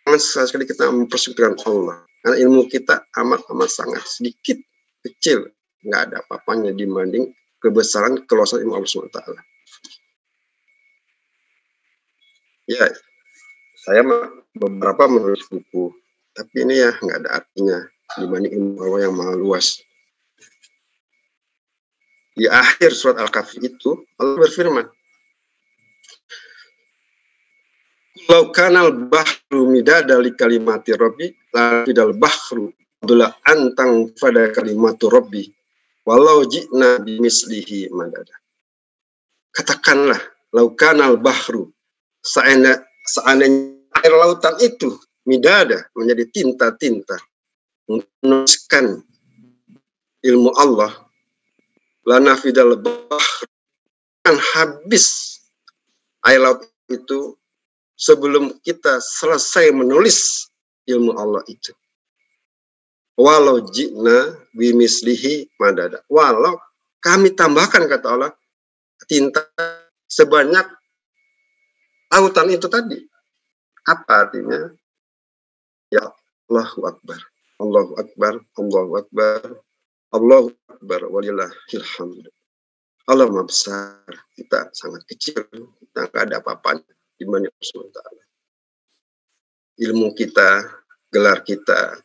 Jangan sekali-kali kita mempersekutukan Allah. Karena ilmu kita amat sangat sedikit, kecil, nggak ada apa-apanya dibanding kebesaran keluasan ilmu Allah SWT. Ya, saya beberapa menulis buku, tapi ini ya nggak ada artinya dibanding ilmu Allah yang maha luas. Di akhir surat Al-Kahfi itu Allah berfirman, "Lau kanal bahru midada li kalimati rabbi la fidal bahru dula antang pada kalimatu rabbi walau ji'na bimislihi madada." Katakanlah, lau kanal bahru, seandainya air lautan itu midada, menjadi tinta-tinta menuliskan ilmu Allah, lana fidal bahr, kan habis air laut itu sebelum kita selesai menulis ilmu Allah itu. Walau ji'na bimislihi madada, walau kami tambahkan, kata Allah, tinta sebanyak lautan itu tadi. Apa artinya? Ya, Allahu Akbar, Allahu Akbar, Allahu Akbar, Allahu Akbar, walillahil hamd. Allah Maha besar, kita sangat kecil, kita nggak ada apa-apanya dibanding Allah SWT. Ilmu kita, gelar kita,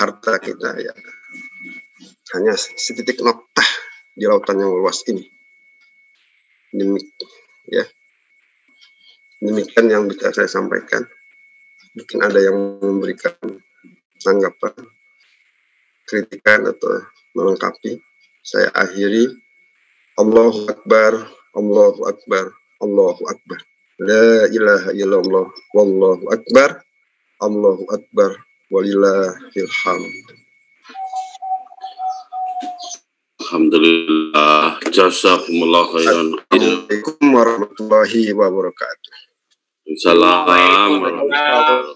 harta kita, ya hanya setitik noktah di lautan yang luas ini. Demikian yang bisa saya sampaikan. mungkin ada yang memberikan tanggapan, kritikan atau melengkapi. Saya akhiri. Allahu Akbar, Allahu Akbar, Allahu Akbar. La ilaha illallah, wallahu akbar, Allahu Akbar, walillahil hamd. Alhamdulillah, jazakumullah khairan. Assalamualaikum warahmatullahi wabarakatuh. Assalamualaikum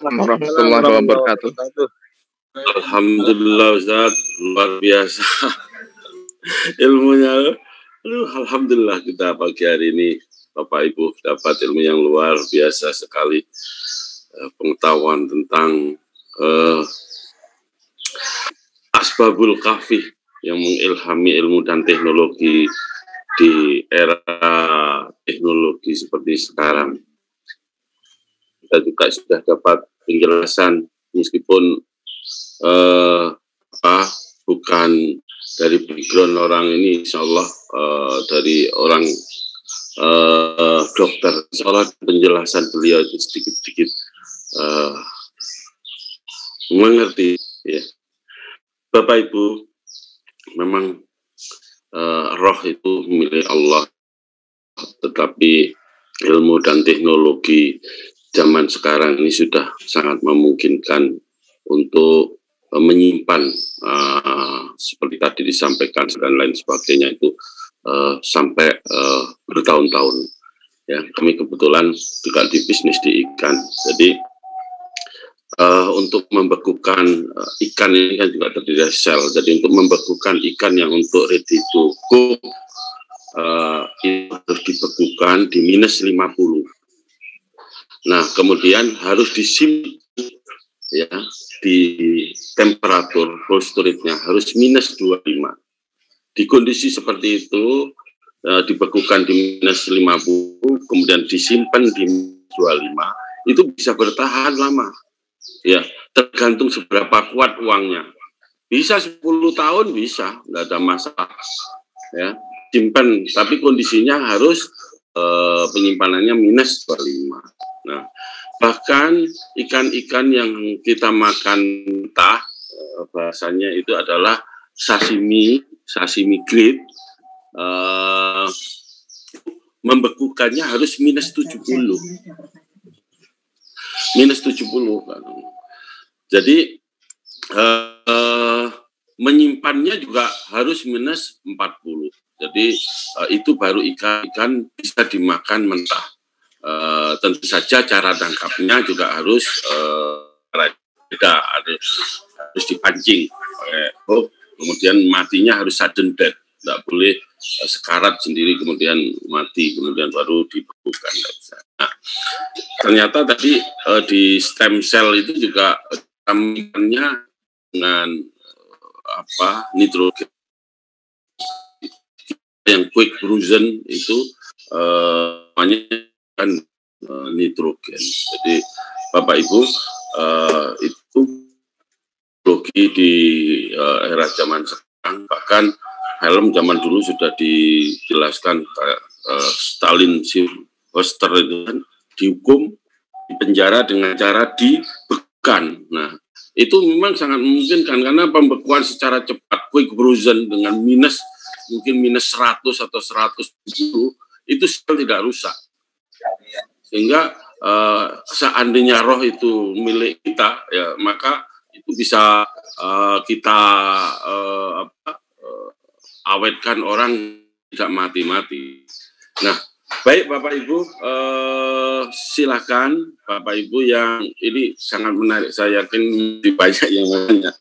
warahmatullahi wabarakatuh. Alhamdulillah Ustaz, luar biasa ilmunya. Alhamdulillah kita pagi hari ini Bapak Ibu dapat ilmu yang luar biasa sekali, pengetahuan tentang Asbabul Kahfi yang mengilhami ilmu dan teknologi di era teknologi seperti sekarang. Kita juga sudah dapat penjelasan meskipun bukan dari background orang ini, insya Allah dari orang dokter, insya Allah penjelasan beliau itu sedikit-sedikit mengerti. Ya. Bapak Ibu, memang roh itu milik Allah, tetapi ilmu dan teknologi zaman sekarang ini sudah sangat memungkinkan untuk menyimpan seperti tadi disampaikan dan lain sebagainya itu sampai bertahun-tahun. Ya, kami kebetulan juga di bisnis di ikan, jadi untuk membekukan ikan ini kan juga terdiri dari sel. Jadi untuk membekukan ikan yang untuk ready to cook itu harus dibekukan di minus 50. Nah, kemudian harus disimpan ya di temperatur cold storage-nya harus minus 25. Di kondisi seperti itu dibekukan di minus 50, kemudian disimpan di minus 25, itu bisa bertahan lama. Ya, tergantung seberapa kuat uangnya. Bisa 10 tahun bisa, nggak ada masalah. Ya, simpan, tapi kondisinya harus penyimpanannya minus 25. Nah, bahkan ikan-ikan yang kita makan mentah, bahasanya itu adalah sashimi grade, membekukannya harus minus 70. Minus 70 kan. Jadi menyimpannya juga harus minus 40. Jadi itu baru ikan bisa dimakan mentah. Tentu saja cara tangkapnya juga harus beda, harus dipancing. Kemudian matinya harus sudden death, tidak boleh sekarat sendiri kemudian mati, kemudian baru dibekukan. Nah, ternyata tadi di stem cell itu juga kandungannya dengan nitrogen yang quick frozen itu namanya kan nitrogen. Jadi Bapak Ibu itu teknologi di era zaman sekarang, bahkan helm zaman dulu sudah dijelaskan Stalin Silvester itu kan dihukum di penjara dengan cara dibekukan. Nah, itu memang sangat memungkinkan karena pembekuan secara cepat quick frozen dengan mungkin minus 100 atau 110 itu sel tidak rusak. Sehingga seandainya roh itu milik kita, ya maka itu bisa kita awetkan orang tidak mati-mati. Nah, baik Bapak Ibu, silakan Bapak Ibu yang ini sangat menarik, saya yakin banyak yang bertanya.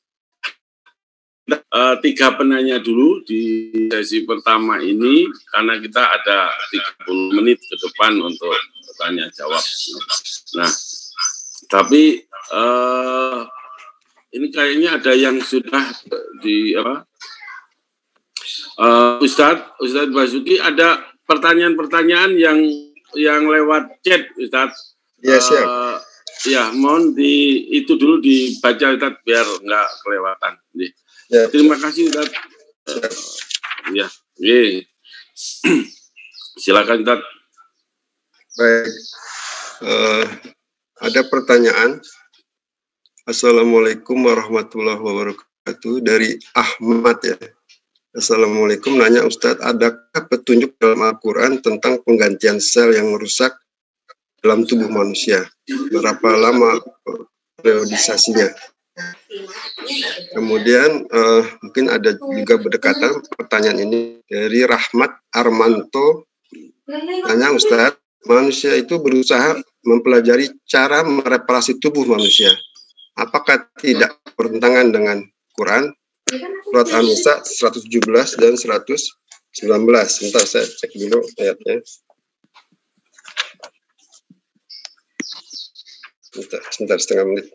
3 penanya dulu di sesi pertama ini, karena kita ada 30 menit ke depan untuk tanya jawab. Nah, tapi ini kayaknya ada yang sudah di Ustadz Basuki, ada pertanyaan-pertanyaan yang lewat chat, Ustadz. Ya, siap. Ya, mohon itu dulu dibaca, Ustadz, biar nggak kelewatan. Ya, terima kasih, Ustadz. Ya, silakan, Ustadz. Baik, ada pertanyaan Assalamualaikum warahmatullahi wabarakatuh. Dari Ahmad ya. Assalamualaikum, nanya Ustadz, adakah petunjuk dalam Al-Quran tentang penggantian sel yang merusak dalam tubuh manusia? Berapa lama periodisasinya? Kemudian mungkin ada juga berdekatan pertanyaan ini dari Rahmat Armanto. Nanya Ustadz, manusia itu berusaha mempelajari cara mereparasi tubuh manusia. Apakah tidak bertentangan dengan Quran? Surat An-Nisa 117 dan 119. Sebentar saya cek dulu ayatnya. Sebentar setengah menit.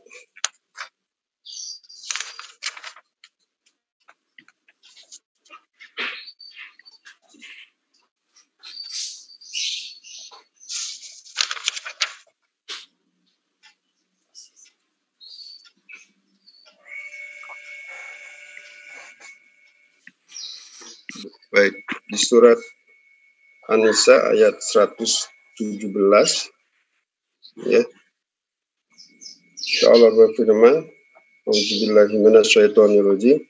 Baik, di surat An-Nisa ayat 117 ya. Allah berfirman, "Auzubillahi minasyaitonirrajim."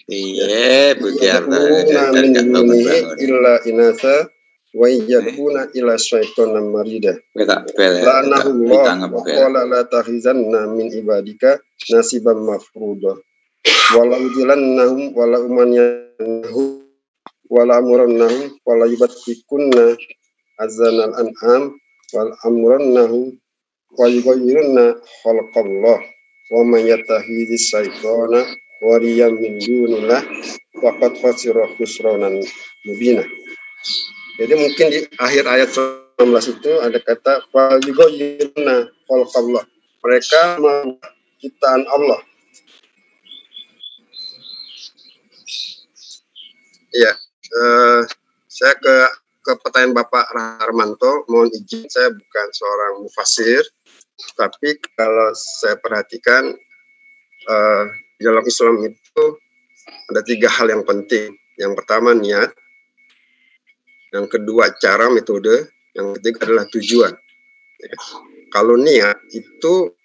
Iya, begitu. Illa inasa wa yakuna ila syaitonan marida. La'anahullah wa qala la takhizanna min ibadika nasiban mafruḍa. Wala udilannahum wala umaniyannahum wala amurannahum wala yubattikunna azanal an'am wal amurannahum wa yughayyirunna khalqallah wa man yattakhidhi syaitana waliyyan min dunillah faqad khasira khusranan mubina. Jadi mungkin di akhir ayat 19 itu ada kata wa yughayyirunna khalqallah. Mereka mengubah ciptaan Allah. Ya, saya ke pertanyaan Bapak Armanto, mohon izin saya bukan seorang mufasir, tapi kalau saya perhatikan dalam Islam itu ada 3 hal yang penting. Yang pertama niat, yang kedua cara metode, yang ketiga adalah tujuan. Ya. Kalau niat itu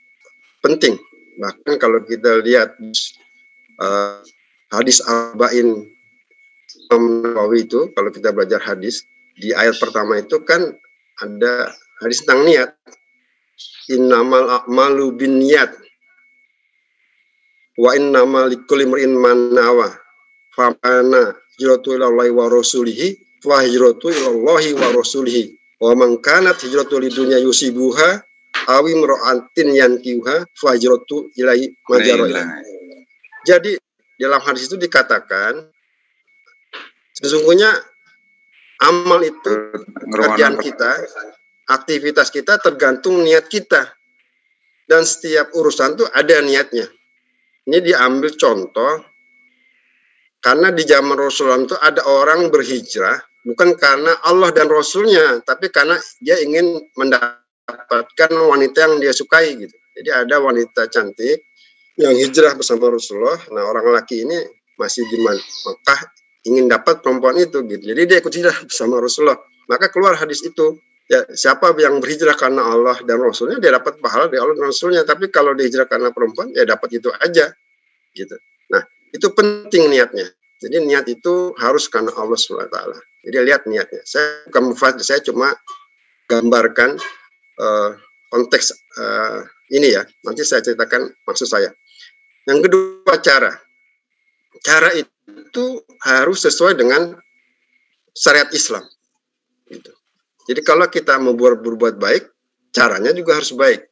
penting, bahkan kalau kita lihat hadis Arba'in Imam Nawawi itu, kalau kita belajar hadis, di ayat pertama itu kan ada hadis tentang niat. Innamal a'malu binniyat wa innamal likulli imrin ma nawa. Famana hijratu ilallahi wa rasulihi wa hijratu ilallahi wa rasulihi. Wa man kanat hijratu lidunya yusibuha aw imra'atin yankihuha fa hijratu ilaihi ma jara. Jadi dalam hadis itu dikatakan sesungguhnya amal itu kerjaan kita, aktivitas kita tergantung niat kita. Dan setiap urusan itu ada niatnya. Ini diambil contoh, karena di zaman Rasulullah itu ada orang berhijrah, bukan karena Allah dan Rasulnya, tapi karena dia ingin mendapatkan wanita yang dia sukai gitu. Jadi ada wanita cantik yang hijrah bersama Rasulullah. Nah, orang laki ini masih di Mekah, ingin dapat perempuan itu gitu. Jadi dia ikut hijrah bersama Rasulullah. Maka keluar hadis itu. Ya, siapa yang berhijrah karena Allah dan Rasulnya, dia dapat pahala dari Allah dan Rasulnya. Tapi kalau dia hijrah karena perempuan, ya dapat itu aja gitu. Nah, itu penting niatnya. Jadi niat itu harus karena Allah SWT. Jadi lihat niatnya. Saya bukan mufasir, saya cuma gambarkan konteks ini ya. Nanti saya ceritakan maksud saya. Yang kedua, cara. Cara itu harus sesuai dengan syariat Islam. Gitu. Jadi kalau kita mau berbuat baik, caranya juga harus baik.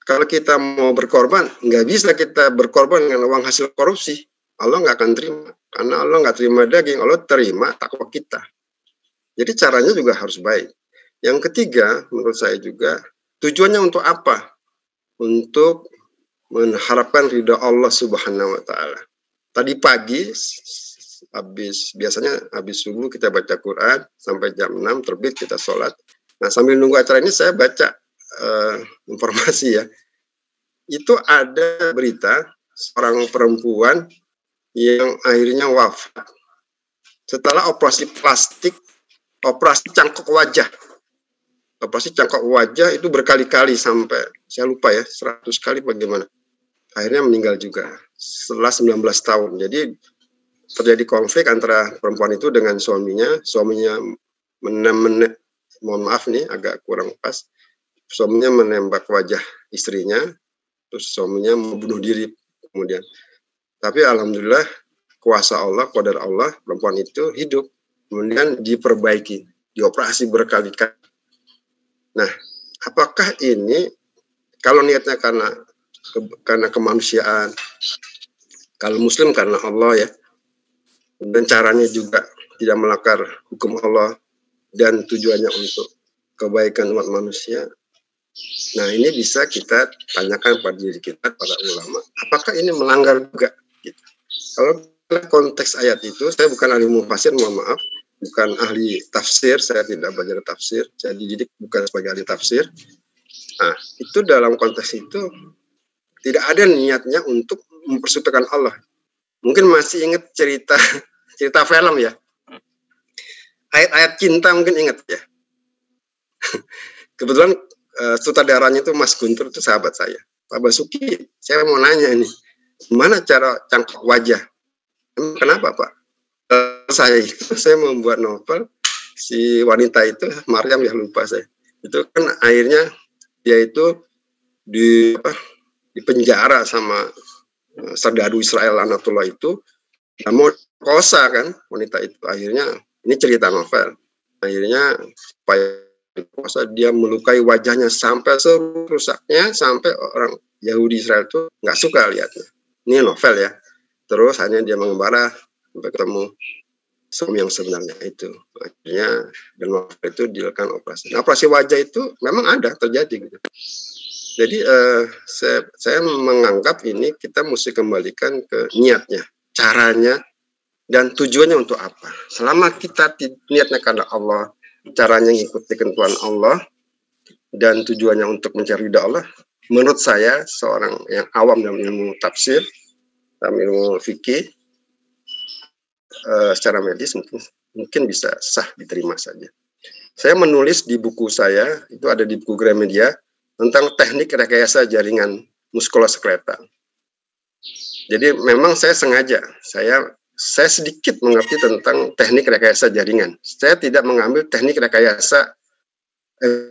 Kalau kita mau berkorban, nggak bisa kita berkorban dengan uang hasil korupsi. Allah nggak akan terima. Karena Allah nggak terima daging, Allah terima takwa kita. Jadi caranya juga harus baik. Yang ketiga, menurut saya juga, tujuannya untuk apa? Untuk mengharapkan ridha Allah Subhanahu wa Ta'ala. Tadi pagi, biasanya habis subuh kita baca Quran, sampai jam 6 terbit kita sholat. Nah, sambil nunggu acara ini saya baca informasi ya. Itu ada berita seorang perempuan yang akhirnya wafat setelah operasi plastik, operasi cangkok wajah. operasi cangkok wajah itu berkali-kali sampai saya lupa ya 100 kali bagaimana. Akhirnya meninggal juga setelah 19 tahun. Jadi terjadi konflik antara perempuan itu dengan suaminya. Suaminya mohon maaf nih agak kurang pas. Suaminya menembak wajah istrinya, terus suaminya membunuh diri kemudian. Tapi alhamdulillah kuasa Allah, qadar Allah, perempuan itu hidup, kemudian diperbaiki, dioperasi berkali-kali. Nah, apakah ini kalau niatnya karena kemanusiaan, kalau Muslim karena Allah ya, dan caranya juga tidak melanggar hukum Allah dan tujuannya untuk kebaikan umat manusia. Nah, ini bisa kita tanyakan pada diri kita, pada ulama, apakah ini melanggar juga? Gitu. Kalau konteks ayat itu, saya bukan ahli mufassir, mohon maaf, bukan ahli tafsir, saya tidak belajar tafsir, saya dididik bukan sebagai ahli tafsir. Nah, itu dalam konteks itu tidak ada niatnya untuk mempersekutukan Allah. Mungkin masih ingat cerita film ya, ayat-ayat cinta mungkin ingat ya. Kebetulan sutradaranya itu Mas Guntur, itu sahabat saya. Pak Basuki, saya mau nanya ini, gimana cara cangkok wajah? Kenapa Pak? Saya membuat novel, si wanita itu, Maryam ya lupa saya. Itu kan akhirnya dia itu di penjara sama serdadu Israel Anatullah itu, mau kosa kan wanita itu. Akhirnya ini cerita novel. Akhirnya supaya kosa dia melukai wajahnya sampai serusaknya, sampai orang Yahudi Israel itu nggak suka lihatnya. Ini novel ya. Terus hanya dia mengembara sampai ketemu suami yang sebenarnya itu. Akhirnya dan novel itu dilakukan operasi. Nah, operasi wajah itu memang ada terjadi gitu. Jadi saya menganggap ini kita mesti kembalikan ke niatnya, caranya, dan tujuannya untuk apa. Selama kita niatnya karena Allah, caranya mengikuti ketentuan Allah, dan tujuannya untuk mencari ridha Allah, menurut saya seorang yang awam dalam ilmu tafsir, dalam ilmu fikih, secara medis mungkin bisa sah, diterima saja. Saya menulis di buku saya, itu ada di buku Gramedia, tentang teknik rekayasa jaringan muskuloskeletal. Jadi memang saya sengaja, saya sedikit mengerti tentang teknik rekayasa jaringan. Saya tidak mengambil teknik rekayasa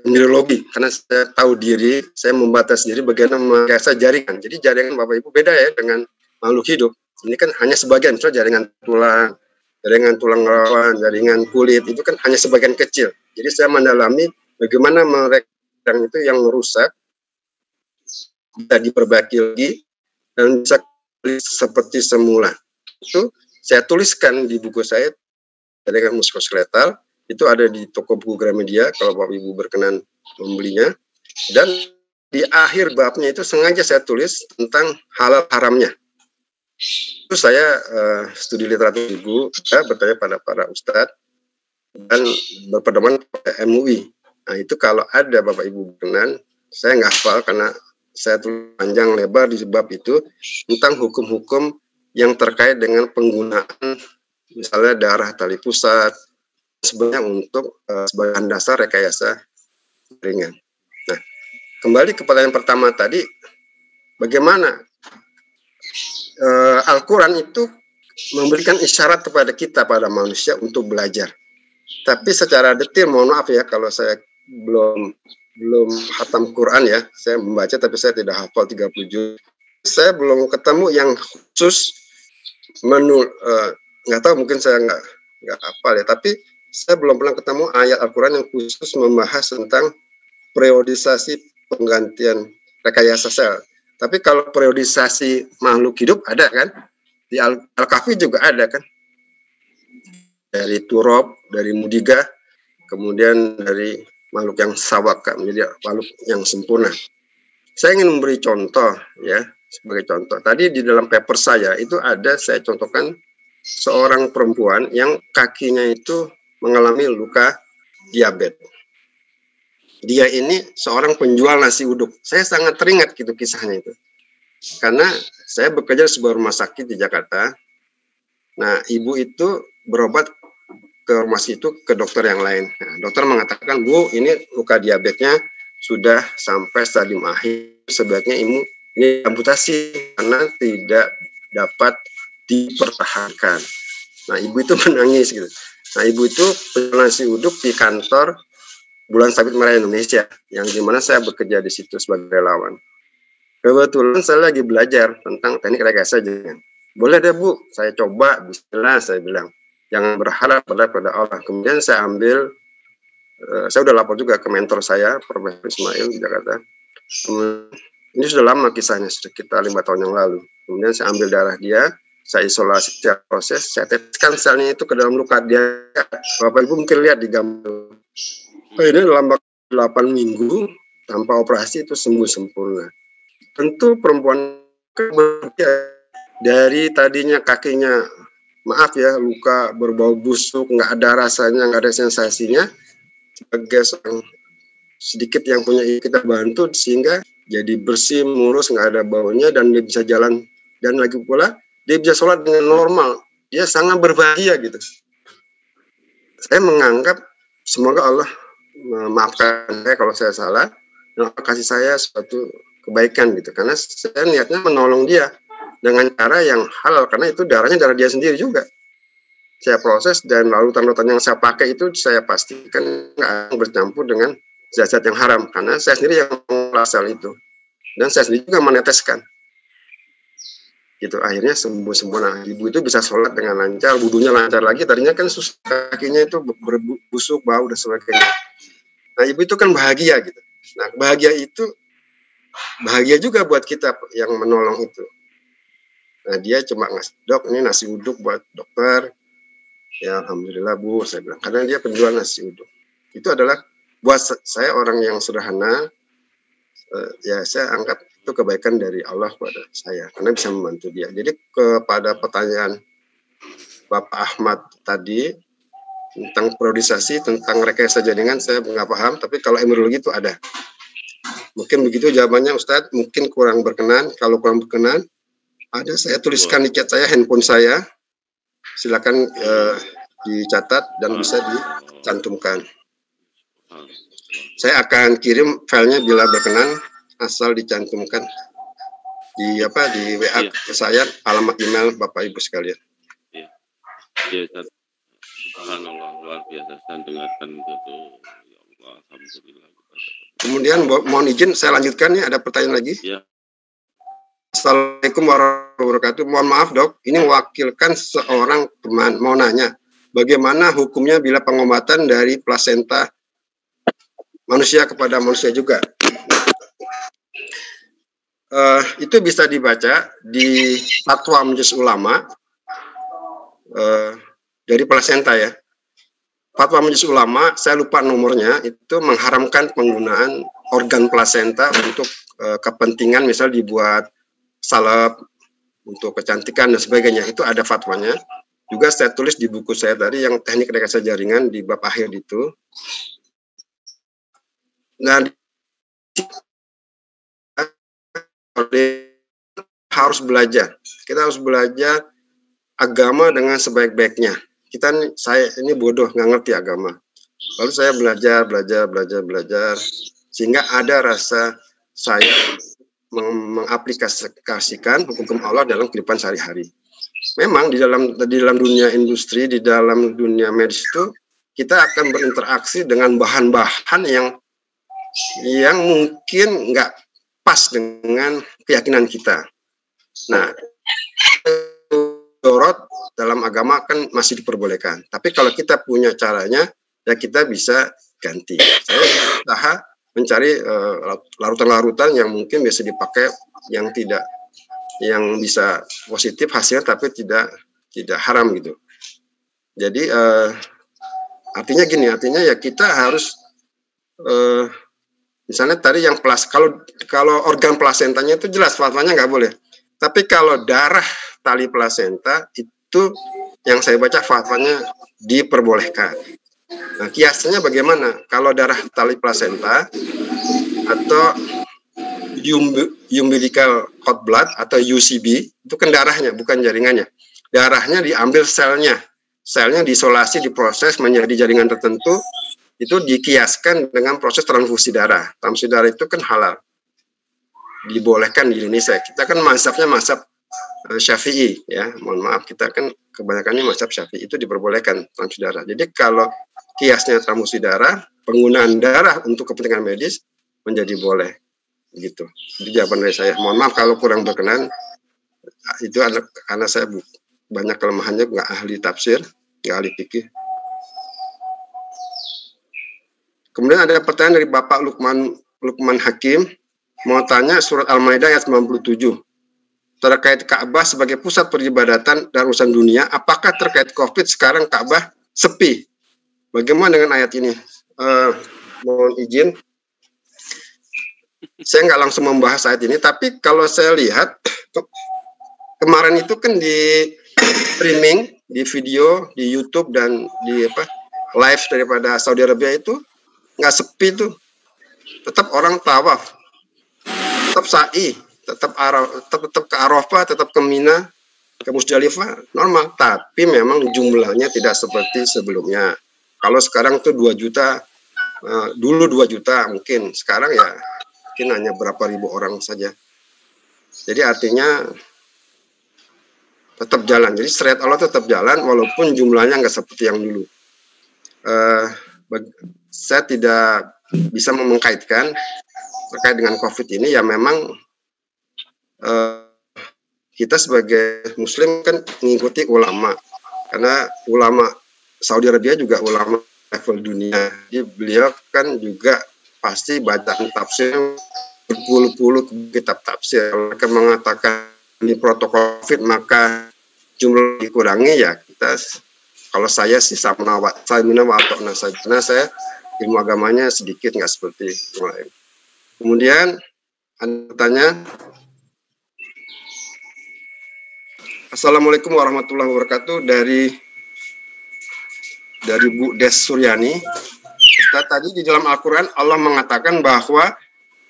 neurologi, karena saya tahu diri, saya membatasi diri bagaimana merekayasa jaringan. Jadi jaringan Bapak Ibu beda ya dengan makhluk hidup. Ini kan hanya sebagian, misalnya jaringan tulang rawan, jaringan kulit, itu kan hanya sebagian kecil. Jadi saya mendalami bagaimana yang itu yang merusak, bisa diperbaiki lagi, dan bisa seperti semula. Itu saya tuliskan di buku saya, jaringan muskuloskeletal, itu ada di toko buku Gramedia, kalau Bapak Ibu berkenan membelinya. Dan di akhir babnya itu sengaja saya tulis tentang halal haramnya. Itu saya studi literatur ibu, saya bertanya pada para ustadz, dan berpedoman pada MUI. Nah itu kalau ada Bapak Ibu berkenan, saya nggak hafal karena saya tulis panjang lebar di bab itu, tentang hukum-hukum yang terkait dengan penggunaan misalnya darah tali pusat, sebenarnya untuk sebagai dasar rekayasa jaringan. Nah, kembali kepada yang pertama tadi, bagaimana Al-Quran itu memberikan isyarat kepada kita, pada manusia, untuk belajar. Tapi secara detail, mohon maaf ya, kalau saya belum khatam Quran ya, saya membaca tapi saya tidak hafal 30 juz. Saya belum ketemu yang khusus nggak tahu, mungkin saya nggak hafal ya, tapi saya belum pernah ketemu ayat Al-Quran yang khusus membahas tentang periodisasi penggantian rekayasa sel. Tapi kalau periodisasi makhluk hidup ada kan? Di Al-Kahfi juga ada kan? Dari Turab, dari Mudiga, kemudian dari makhluk yang sawaka menjadi makhluk yang sempurna. Saya ingin memberi contoh ya, sebagai contoh. Tadi di dalam paper saya itu ada, saya contohkan seorang perempuan yang kakinya itu mengalami luka diabetes. Dia ini seorang penjual nasi uduk. Saya sangat teringat gitu kisahnya itu. Karena saya bekerja di sebuah rumah sakit di Jakarta. Nah, ibu itu berobat ke rumah itu ke dokter yang lain. Nah, dokter mengatakan, Bu, ini luka diabetesnya sudah sampai stadium akhir, sebaiknya ini amputasi karena tidak dapat dipertahankan. Nah, ibu itu menangis gitu. Nah, ibu itu nasi uduk di kantor Bulan Sabit Merah Indonesia, yang dimana saya bekerja di situ sebagai relawan. Kebetulan saya lagi belajar tentang teknik rekayasa jaringan. Boleh deh Bu, saya coba, bismillah saya bilang. Jangan berharap pada Allah. Kemudian saya ambil, saya udah lapor juga ke mentor saya, Profesor Ismail di Jakarta. Ini sudah lama kisahnya, sekitar 5 tahun yang lalu. Kemudian saya ambil darah dia, saya isolasi secara proses, saya teteskan selnya itu ke dalam luka dia. Bapak Ibu mungkin lihat di gambar. Ini dalam 8 minggu tanpa operasi itu sembuh sempurna. Tentu perempuan dari tadinya kakinya, maaf ya, luka berbau busuk, nggak ada rasanya, nggak ada sensasinya, sebagai seorang sedikit yang punya kita bantu sehingga jadi bersih, mulus, nggak ada baunya, dan dia bisa jalan, dan lagi pula dia bisa sholat dengan normal. Dia sangat berbahagia gitu. Saya menganggap semoga Allah memaafkan saya kalau saya salah, dan kasih saya suatu kebaikan gitu, karena saya niatnya menolong dia dengan cara yang halal, karena itu darahnya darah dia sendiri juga. Saya proses dan larutan-larutan yang saya pakai itu saya pastikan nggak bercampur dengan zat-zat yang haram, karena saya sendiri yang mengasal itu, dan saya sendiri juga meneteskan. Gitu, akhirnya sembuh sempurna. Ibu itu bisa sholat dengan lancar, wudunya lancar lagi. Tadinya kan kakinya itu berbusuk, bau dan sebagainya. Nah, ibu itu kan bahagia gitu. Nah, bahagia juga buat kita yang menolong itu. Nah, dia cuma ngasih, Dok, ini nasi uduk buat dokter. Ya, alhamdulillah Bu, saya bilang. Karena dia penjual nasi uduk. Itu adalah buat saya orang yang sederhana. Ya, saya anggap itu kebaikan dari Allah kepada saya, karena bisa membantu dia. Jadi kepada pertanyaan Bapak Ahmad tadi tentang periodisasi, tentang rekayasa jaringan, saya nggak paham, tapi kalau embriologi itu ada. Mungkin begitu jawabannya Ustadz, mungkin kurang berkenan. Kalau kurang berkenan, ada saya tuliskan di chat saya, handphone saya, silakan dicatat dan bisa dicantumkan. Saya akan kirim filenya bila berkenan, asal dicantumkan di WA ke saya, alamat email Bapak Ibu sekalian. Iya, subhanallah, luar biasa. Saya dengarkan itu, ya Allah, alhamdulillah. Kemudian mohon izin saya lanjutkan ya, ada pertanyaan lagi. Ya. Assalamualaikum warahmatullahi wabarakatuh. Mohon maaf Dok, ini mewakilkan seorang teman, mau nanya, bagaimana hukumnya bila pengobatan dari plasenta manusia kepada manusia juga? Itu bisa dibaca di Fatwa Majelis Ulama dari plasenta ya. Fatwa Majelis Ulama, saya lupa nomornya, itu mengharamkan penggunaan organ plasenta untuk kepentingan, misal dibuat salep untuk kecantikan dan sebagainya. Itu ada fatwanya. Juga saya tulis di buku saya tadi yang teknik rekayasa jaringan di bab akhir itu. Nah, harus belajar. Kita harus belajar agama dengan sebaik-baiknya. Saya ini bodoh, nggak ngerti agama. Lalu saya belajar, sehingga ada rasa saya mengaplikasikan hukum Allah dalam kehidupan sehari-hari. Memang di dalam dunia industri, di dalam dunia medis itu kita akan berinteraksi dengan bahan-bahan yang mungkin nggak pas dengan keyakinan kita. Nah, dorot dalam agama kan masih diperbolehkan. Tapi kalau kita punya caranya, ya kita bisa ganti. Saya berusaha mencari larutan-larutan yang mungkin bisa dipakai, yang bisa positif hasilnya, tapi tidak haram gitu. Jadi artinya gini, ya kita harus misalnya tadi yang kalau organ plasentanya itu jelas fatwanya nggak boleh. Tapi kalau darah tali plasenta itu yang saya baca fatwanya diperbolehkan. Nah, kiasnya bagaimana? Kalau darah tali plasenta atau umbilical cord blood atau UCB itu kan darahnya, bukan jaringannya. Darahnya diambil selnya. selnya diisolasi, diproses menjadi jaringan tertentu, itu dikiaskan dengan proses transfusi darah. Transfusi darah itu kan halal, dibolehkan di Indonesia. Kita kan mazhabnya mazhab Syafi'i, ya. Mohon maaf, kita kan kebanyakannya mazhab Syafi'i, itu diperbolehkan transfusi darah. Jadi kalau kiasnya transfusi darah, penggunaan darah untuk kepentingan medis menjadi boleh, gitu. Itu jawaban dari saya. Mohon maaf kalau kurang berkenan. Itu karena saya banyak kelemahannya, nggak ahli tafsir, nggak ahli fikih. Kemudian ada pertanyaan dari Bapak Lukman Hakim, mau tanya surat Al-Maidah ayat 97 terkait Ka'bah sebagai pusat peribadatan dan urusan dunia. Apakah terkait COVID sekarang Ka'bah sepi? Bagaimana dengan ayat ini? Mohon izin, saya nggak langsung membahas ayat ini, tapi kalau saya lihat kemarin itu kan di streaming, di video, di YouTube dan di live daripada Saudi Arabia itu nggak sepi tuh, tetap orang tawaf, tetap sa'i, tetap ke Arafah, tetap ke Mina, ke Musdalifah, normal. Tapi memang jumlahnya tidak seperti sebelumnya. Kalau sekarang tuh 2 juta, dulu 2 juta mungkin, sekarang ya mungkin hanya berapa ribu orang saja. Jadi artinya tetap jalan. Jadi syariat Allah tetap jalan walaupun jumlahnya nggak seperti yang dulu. Saya tidak bisa mengkaitkan terkait dengan COVID ini. Ya memang kita sebagai Muslim kan mengikuti ulama, karena ulama Saudi Arabia juga ulama level dunia. Jadi beliau kan juga pasti baca tafsir berpuluh-puluh kitab tafsir. Mereka mengatakan ini protokol COVID maka jumlah dikurangi, ya kita, kalau saya sih karena saya ilmu agamanya sedikit, nggak seperti yang lain. Kemudian ada pertanyaan. Assalamualaikum warahmatullahi wabarakatuh, dari Bu Des Suryani. Kita tadi di dalam Al-Quran Allah mengatakan bahwa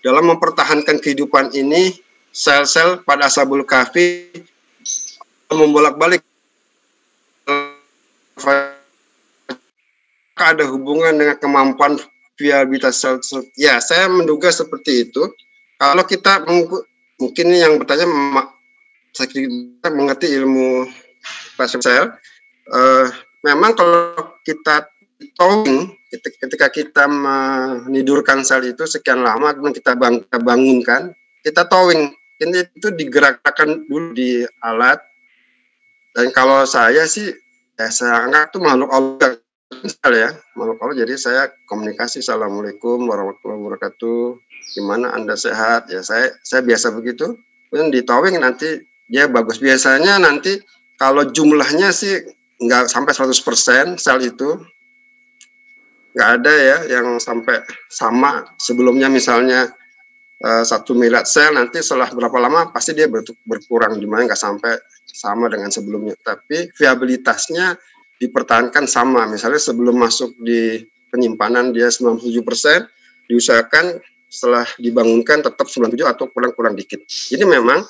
dalam mempertahankan kehidupan ini sel-sel pada Ashabul Kahfi membolak-balik. Ada hubungan dengan kemampuan viabilitas sel. Ya, saya menduga seperti itu. Kalau kita mungkin yang bertanya saya mengerti ilmu sel. Memang kalau kita towing, ketika kita menidurkan sel itu sekian lama, kemudian kita bangunkan, kita towing, ini itu digerakkan dulu di alat. Dan kalau saya sih, saya anggap itu makhluk Allah, ya, makhluk Allah. Jadi saya komunikasi, Assalamualaikum warahmatullahi wabarakatuh, gimana Anda sehat? Ya saya biasa begitu. Kemudian di towing nanti dia bagus. Biasanya nanti kalau jumlahnya sih nggak sampai 100% sel itu, nggak ada ya yang sampai sama sebelumnya. Misalnya 1 miliar sel, nanti setelah berapa lama pasti dia berkurang, dimana nggak sampai sama dengan sebelumnya. Tapi viabilitasnya dipertahankan sama. Misalnya sebelum masuk di penyimpanan dia 97%, diusahakan setelah dibangunkan tetap 97 atau kurang dikit. Jadi memang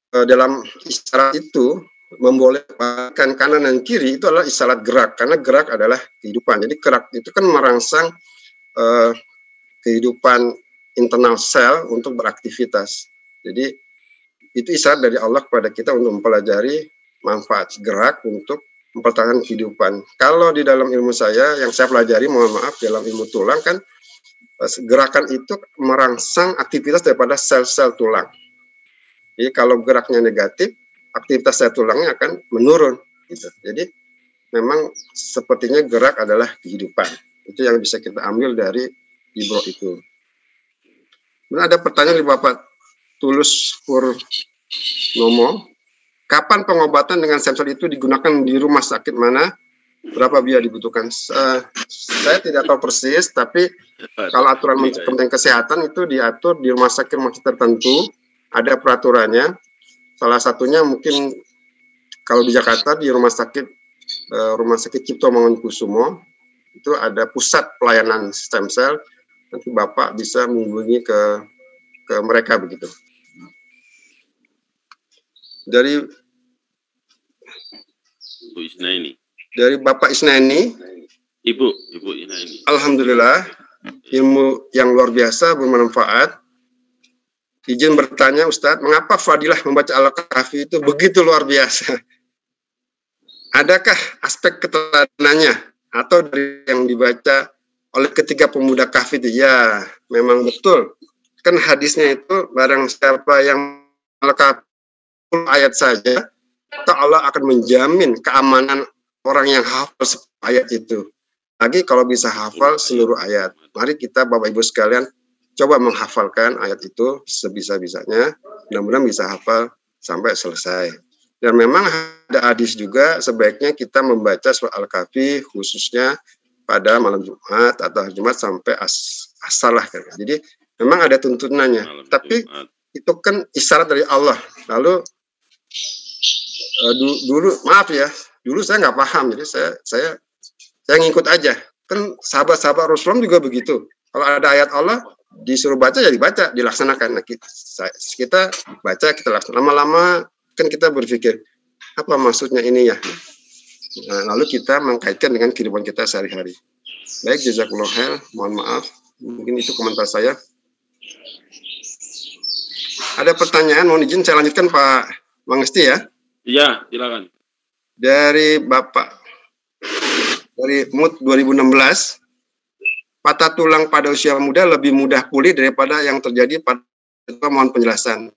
dalam isyarat itu membolehkan kanan dan kiri itu adalah isyarat gerak, karena gerak adalah kehidupan. Jadi gerak itu kan merangsang kehidupan internal sel untuk beraktivitas. Jadi itu isyarat dari Allah kepada kita untuk mempelajari manfaat gerak untuk mempertahankan kehidupan. Kalau di dalam ilmu saya yang saya pelajari, mohon maaf, dalam ilmu tulang kan gerakan itu merangsang aktivitas daripada sel-sel tulang. Jadi kalau geraknya negatif, aktivitas sel tulangnya akan menurun. Gitu. Jadi memang sepertinya gerak adalah kehidupan. Itu yang bisa kita ambil dari Ibro itu. Kemudian ada pertanyaan dari Bapak Tulus Purnomo. Kapan pengobatan dengan stem cell itu digunakan di rumah sakit mana? Berapa biaya dibutuhkan? Saya tidak tahu persis, tapi kalau aturan Kementerian Kesehatan itu diatur di rumah sakit tertentu, ada peraturannya. Salah satunya mungkin kalau di Jakarta di rumah sakit Cipto Mangunkusumo itu ada pusat pelayanan stem cell. Nanti Bapak bisa menghubungi ke mereka begitu. Dari Bu Isna ini. dari Bapak Isnani. Ibu ini. Alhamdulillah, ilmu yang luar biasa, bermanfaat. Izin bertanya Ustadz, mengapa fadilah membaca Al-Kahfi itu begitu luar biasa? Adakah aspek keteladanannya atau dari yang dibaca oleh ketiga pemuda kahfi itu? Ya, memang betul. Kan hadisnya itu, barang siapa yang Al-Kahfi ayat saja, Allah akan menjamin keamanan orang yang hafal ayat itu. Lagi kalau bisa hafal seluruh ayat. Mari kita Bapak Ibu sekalian coba menghafalkan ayat itu sebisa-bisanya. Mudah-mudahan bisa hafal sampai selesai. Dan memang ada hadis juga sebaiknya kita membaca surat Al-Kahfi khususnya pada malam Jumat atau hari Jumat sampai asalah. Jadi memang ada tuntunannya. Tapi itu kan isyarat dari Allah. Lalu dulu maaf ya, dulu saya nggak paham. Jadi saya ngikut aja. Kan sahabat-sahabat Rasulullah juga begitu. Kalau ada ayat Allah disuruh baca ya dibaca, dilaksanakan. Nah, kita baca, kita laksanakan. Lama-lama kan kita berpikir apa maksudnya ini ya. Nah, lalu kita mengkaitkan dengan kehidupan kita sehari-hari. Baik, jazakallahu khair. Mohon maaf, mungkin itu komentar saya. Ada pertanyaan, mohon izin saya lanjutkan Pak Mangesti ya. Iya, silakan. Dari Bapak dari MUT 2016, patah tulang pada usia muda lebih mudah pulih daripada yang terjadi pada mohon penjelasan.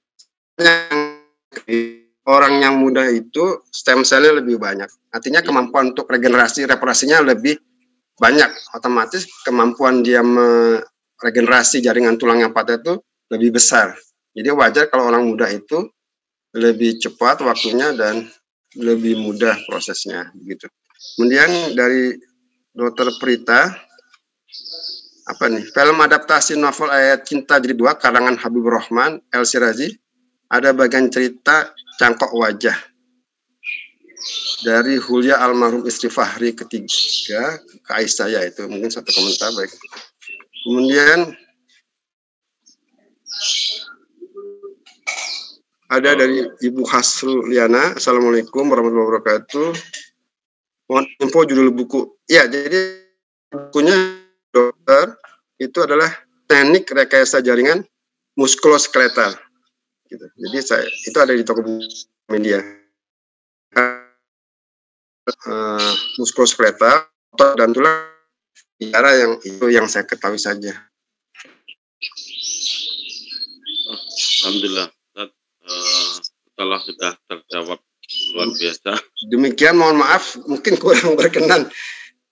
Orang yang muda itu stem cell-nya lebih banyak. Artinya kemampuan untuk regenerasi, reparasinya lebih banyak. Otomatis kemampuan dia meregenerasi jaringan tulang yang patah itu lebih besar. Jadi wajar kalau orang muda itu lebih cepat waktunya dan lebih mudah prosesnya. Begitu. Kemudian dari Dr. Prita, apa nih? Film adaptasi novel Ayat Cinta Jilid 2 karangan Habibur Rahman El Sirazi, ada bagian cerita Cangkok Wajah dari Hulia almarhum istri Fahri ketiga ke Aisyah, ya itu mungkin satu komentar baik. Kemudian ada dari Ibu Hasruliana, Assalamualaikum warahmatullahi wabarakatuh. Mohon info judul buku. Ya, jadi bukunya dokter itu adalah teknik rekayasa jaringan muskuloskeletal. Gitu. Jadi itu ada di toko buku media. Muskuloskeletal dan tulang bicara yang itu yang saya ketahui saja. Alhamdulillah, setelah sudah terjawab luar biasa. Demikian, mohon maaf mungkin kurang berkenan.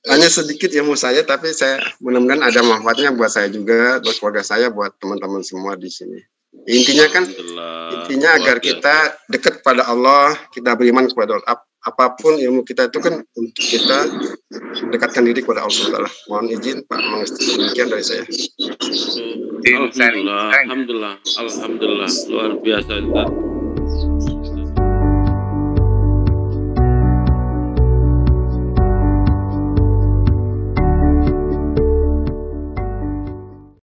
Hanya sedikit ilmu saya, tapi saya mudah-mudahan ada manfaatnya buat saya juga, buat keluarga saya, buat teman-teman semua di sini. Intinya kan, agar kita dekat pada Allah, kita beriman kepada Allah. Apapun ilmu kita itu kan untuk kita mendekatkan diri kepada Allah SWT. Mohon izin Pak Mangesti, demikian dari saya. Alhamdulillah, luar biasa.